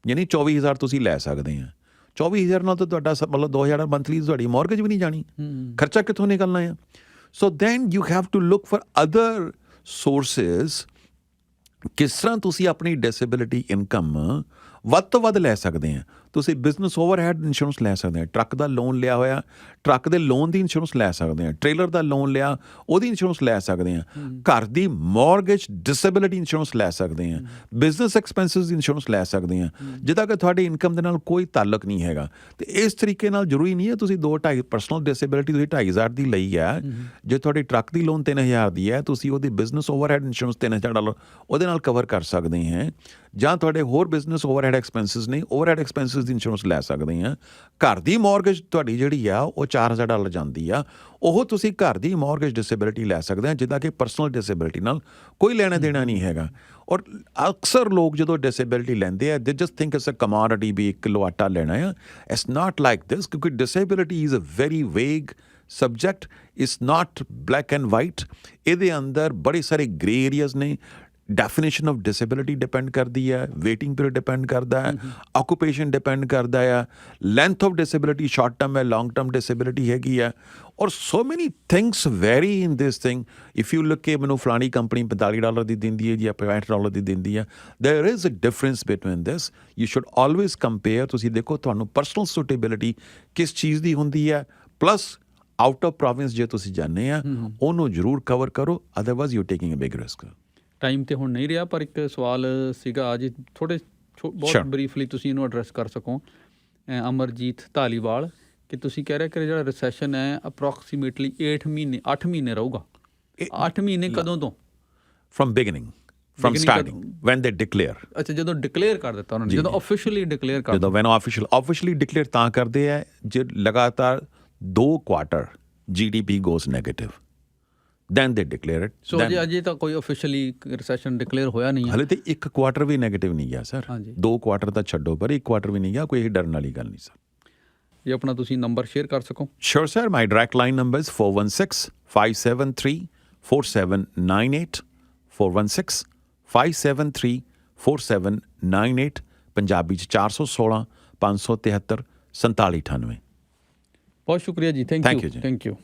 ਯਾਨੀ 24,000 ਤੁਸੀਂ ਲੈ ਸਕਦੇ ਆ. 24,000 ਨਾਲ ਤਾਂ ਤੁਹਾਡਾ ਮਤਲਬ 2,000 ਮੰਥਲੀ ਤੁਹਾਡੀ ਮੌਰਗੇਜ ਵੀ ਨਹੀਂ ਜਾਣੀ, ਖਰਚਾ ਕਿੱਥੋਂ ਨਿਕਲਣਾ ਆ? So then you have to look for other sources. ਕਿਸ ਤਰ੍ਹਾਂ ਤੁਸੀਂ ਆਪਣੀ ਡਿਸੇਬਿਲਿਟੀ ਇਨਕਮ ਵੱਧ ਤੋਂ ਵੱਧ ਲੈ ਸਕਦੇ ਆ? ਤੁਸੀਂ ਬਿਜ਼ਨਸ ਓਵਰਹੈਡ ਇੰਸ਼ੋਰੈਂਸ ਲੈ ਸਕਦੇ ਆ, ਟਰੱਕ ਦਾ ਲੋਨ ਲਿਆ ਹੋਇਆ, ਟਰੱਕ ਦੇ ਲੋਨ ਦੀ ਇੰਸ਼ੋਰੈਂਸ ਲੈ ਸਕਦੇ ਆ, ਟ੍ਰੇਲਰ ਦਾ ਲੋਨ ਲਿਆ ਉਹਦੀ ਇੰਸ਼ੋਰੈਂਸ ਲੈ ਸਕਦੇ ਆ, ਘਰ ਦੀ ਮੌਰਗੇਜ ਡਿਸੇਬਿਲਿਟੀ ਇੰਸ਼ੋਰੈਂਸ ਲੈ ਸਕਦੇ ਆ, ਬਿਜ਼ਨਸ ਐਕਸਪੈਂਸਿਸ ਦੀ ਇੰਸ਼ੋਰੈਂਸ ਲੈ ਸਕਦੇ ਆ, ਜਿਹਦਾ ਕਿ ਤੁਹਾਡੀ ਇਨਕਮ ਦੇ ਨਾਲ ਕੋਈ ਤਾਲੁਕ ਨਹੀਂ ਹੈਗਾ. ਤੇ ਇਸ ਤਰੀਕੇ ਨਾਲ ਜ਼ਰੂਰੀ ਨਹੀਂ ਹੈ ਤੁਸੀਂ 2-2.5 ਪਰਸਨਲ ਡਿਸੇਬਿਲਿਟੀ ਤੁਸੀਂ $2,500 ਦੀ ਲਈ ਹੈ, ਜੇ ਤੁਹਾਡੀ ਟਰੱਕ ਦੀ ਲੋਨ 3,000 ਦੀ ਹੈ, ਤੁਸੀਂ ਉਹਦੀ ਬਿਜ਼ਨਸ ਓਵਰਹੈਡ ਇੰਸ਼ੋਰੈਂਸ $3,000 ਉਹਦੇ ਨਾਲ ਕਵਰ ਕਰ ਸਕਦੇ ਹੈ. ਜਾਂ ਤੁਹਾਡੇ ਹੋਰ ਬਿਜ਼ਨਸ ਓਵਰਹੈਡ ਐਕਸਪੈਂਸਿਸ ਨੇ, ਓਵਰਹੈਡ ਐਕਸਪੈਂਸਿਸ ਦੀ ਇੰਸ਼ੋਰੈਂਸ ਲੈ ਸਕਦੇ ਆ. ਘਰ ਦੀ ਮੌਰਗੇਜ ਤੁਹਾਡੀ ਜਿਹੜੀ ਆ ਉਹ $4,000 ਜਾਂਦੀ ਆ, ਉਹ ਤੁਸੀਂ ਘਰ ਦੀ ਮੌਰਗੇਜ ਡਿਸੇਬਿਲਿਟੀ ਲੈ ਸਕਦੇ ਆ, ਜਿੱਦਾਂ ਕਿ ਪਰਸਨਲ ਡਿਸੇਬਿਲਿਟੀ ਨਾਲ ਕੋਈ ਲੈਣਾ ਦੇਣਾ ਨਹੀਂ ਹੈਗਾ. ਔਰ ਅਕਸਰ ਲੋਕ ਜਦੋਂ ਡਿਸੇਬਿਲਿਟੀ ਲੈਂਦੇ ਆ, they just think it's a commodity ਵੀ 1 ਕਿਲੋ ਆਟਾ ਲੈਣਾ ਆ. ਇਟਸ ਨਾਟ ਲਾਈਕ ਦਿਸ, ਕਿਉਂਕਿ disability is a very vague subject, it's not black and white. ਇਹਦੇ ਅੰਦਰ ਬੜੇ ਸਾਰੇ ਗ੍ਰੇ ਏਰੀਆਜ਼ ਨੇ. ਡੈਫੀਨੇਸ਼ਨ ਆਫ ਡਿਸੇਬਿਲਿਟੀ ਡਿਪੈਂਡ ਕਰਦੀ ਹੈ, ਵੇਟਿੰਗ ਪੀਰੀਅਡ ਡਿਪੈਂਡ ਕਰਦਾ ਹੈ, ਆਕੂਪੇਸ਼ਨ ਡਿਪੈਂਡ ਕਰਦਾ ਆ, length of disability short term ਹੈ, ਲੌਂਗ ਟਰਮ ਡਿਸੇਬਿਲਿਟੀ ਹੈਗੀ ਆ, ਔਰ ਸੋ ਮੈਨੀ things very in this thing. If you look ਕਿ ਮੈਨੂੰ ਫਲਾਣੀ ਕੰਪਨੀ $45 ਦੀ ਦਿੰਦੀ ਹੈ ਜਾਂ $65 ਦੀ ਦਿੰਦੀ ਹੈ, there is a difference between this. You should always compare. ਤੁਸੀਂ ਦੇਖੋ ਤੁਹਾਨੂੰ ਪਰਸਨਲ ਸੂਟੇਬਿਲਿਟੀ ਕਿਸ ਚੀਜ਼ ਦੀ ਹੁੰਦੀ ਹੈ, ਪਲੱਸ ਆਊਟ ਆਫ ਪ੍ਰੋਵਿੰਸ ਜੇ ਤੁਸੀਂ ਜਾਂਦੇ ਆ ਉਹਨੂੰ ਜ਼ਰੂਰ ਕਵਰ ਕਰੋ, otherwise you taking a big risk. Time ਤੇ ਹੁਣ ਨਹੀਂ ਰਿਹਾ, ਪਰ ਇੱਕ ਸਵਾਲ ਸੀਗਾ ਜੀ, ਥੋੜ੍ਹੇ ਬਹੁਤ ਬਰੀਫਲੀ ਤੁਸੀਂ ਇਹਨੂੰ ਐਡਰੈਸ ਕਰ ਸਕੋ. ਅਮਰਜੀਤ ਧਾਲੀਵਾਲ, ਕਿ ਤੁਸੀਂ ਕਹਿ ਰਹੇ ਕਿ ਜਿਹੜਾ ਰਿਸੈਸ਼ਨ ਹੈ ਅਪਰੋਕਸੀਮੇਟਲੀ 8 ਮਹੀਨੇ ਰਹੂਗਾ. 8 ਮਹੀਨੇ ਕਦੋਂ ਤੋਂ? From beginning, from starting, when they declare. ਅੱਛਾ, ਜਦੋਂ ਡਿਕਲੇਅਰ ਕਰ ਦਿੱਤਾ ਉਹਨਾਂ ਨੇ, ਜਦੋਂ ਆਫੀਸ਼ੀਅਲੀ ਡਿਕਲੇਅਰ ਕਰ, ਜਦੋਂ ਵੈਨ ਆਫੀਸ਼ੀਅਲੀ ਡਿਕਲੇਅਰ ਤਾਂ ਕਰਦੇ ਆ ਜੇ ਲਗਾਤਾਰ 2 quarter GDP goes negative. Then they declare it. ਸੋ ਅਜੇ ਤਾਂ ਕੋਈ ਆਫੀਸ਼ੀਅਲੀ ਰਿਸੈਸ਼ਨ ਡਿਕਲੇਅਰ ਹੋਇਆ ਨਹੀਂ ਹੈ ਹਲੇ ਤੇ 1 ਕੁਆਟਰ ਵੀ ਨੈਗੇਟਿਵ ਨਹੀਂ ਗਿਆ ਸਰ. 2 ਕੁਆਟਰ ਤਾਂ ਛੱਡੋ, ਪਰ 1 ਕੁਆਟਰ ਵੀ ਨਹੀਂ ਗਿਆ, ਕੋਈ ਡਰਨ ਵਾਲੀ ਗੱਲ ਨਹੀਂ ਸਰ. ਜੇ ਆਪਣਾ ਤੁਸੀਂ ਨੰਬਰ ਸ਼ੇਅਰ ਕਰ ਸਕੋ. Sure sir, my direct line number is 416-573-4798, 416-573-4798, Punjabi 'ਚ 416-573-4798. ਬਹੁਤ ਸ਼ੁਕਰੀਆ ਜੀ, ਥੈਂਕ ਯੂ ਜੀ, ਥੈਂਕ ਯੂ.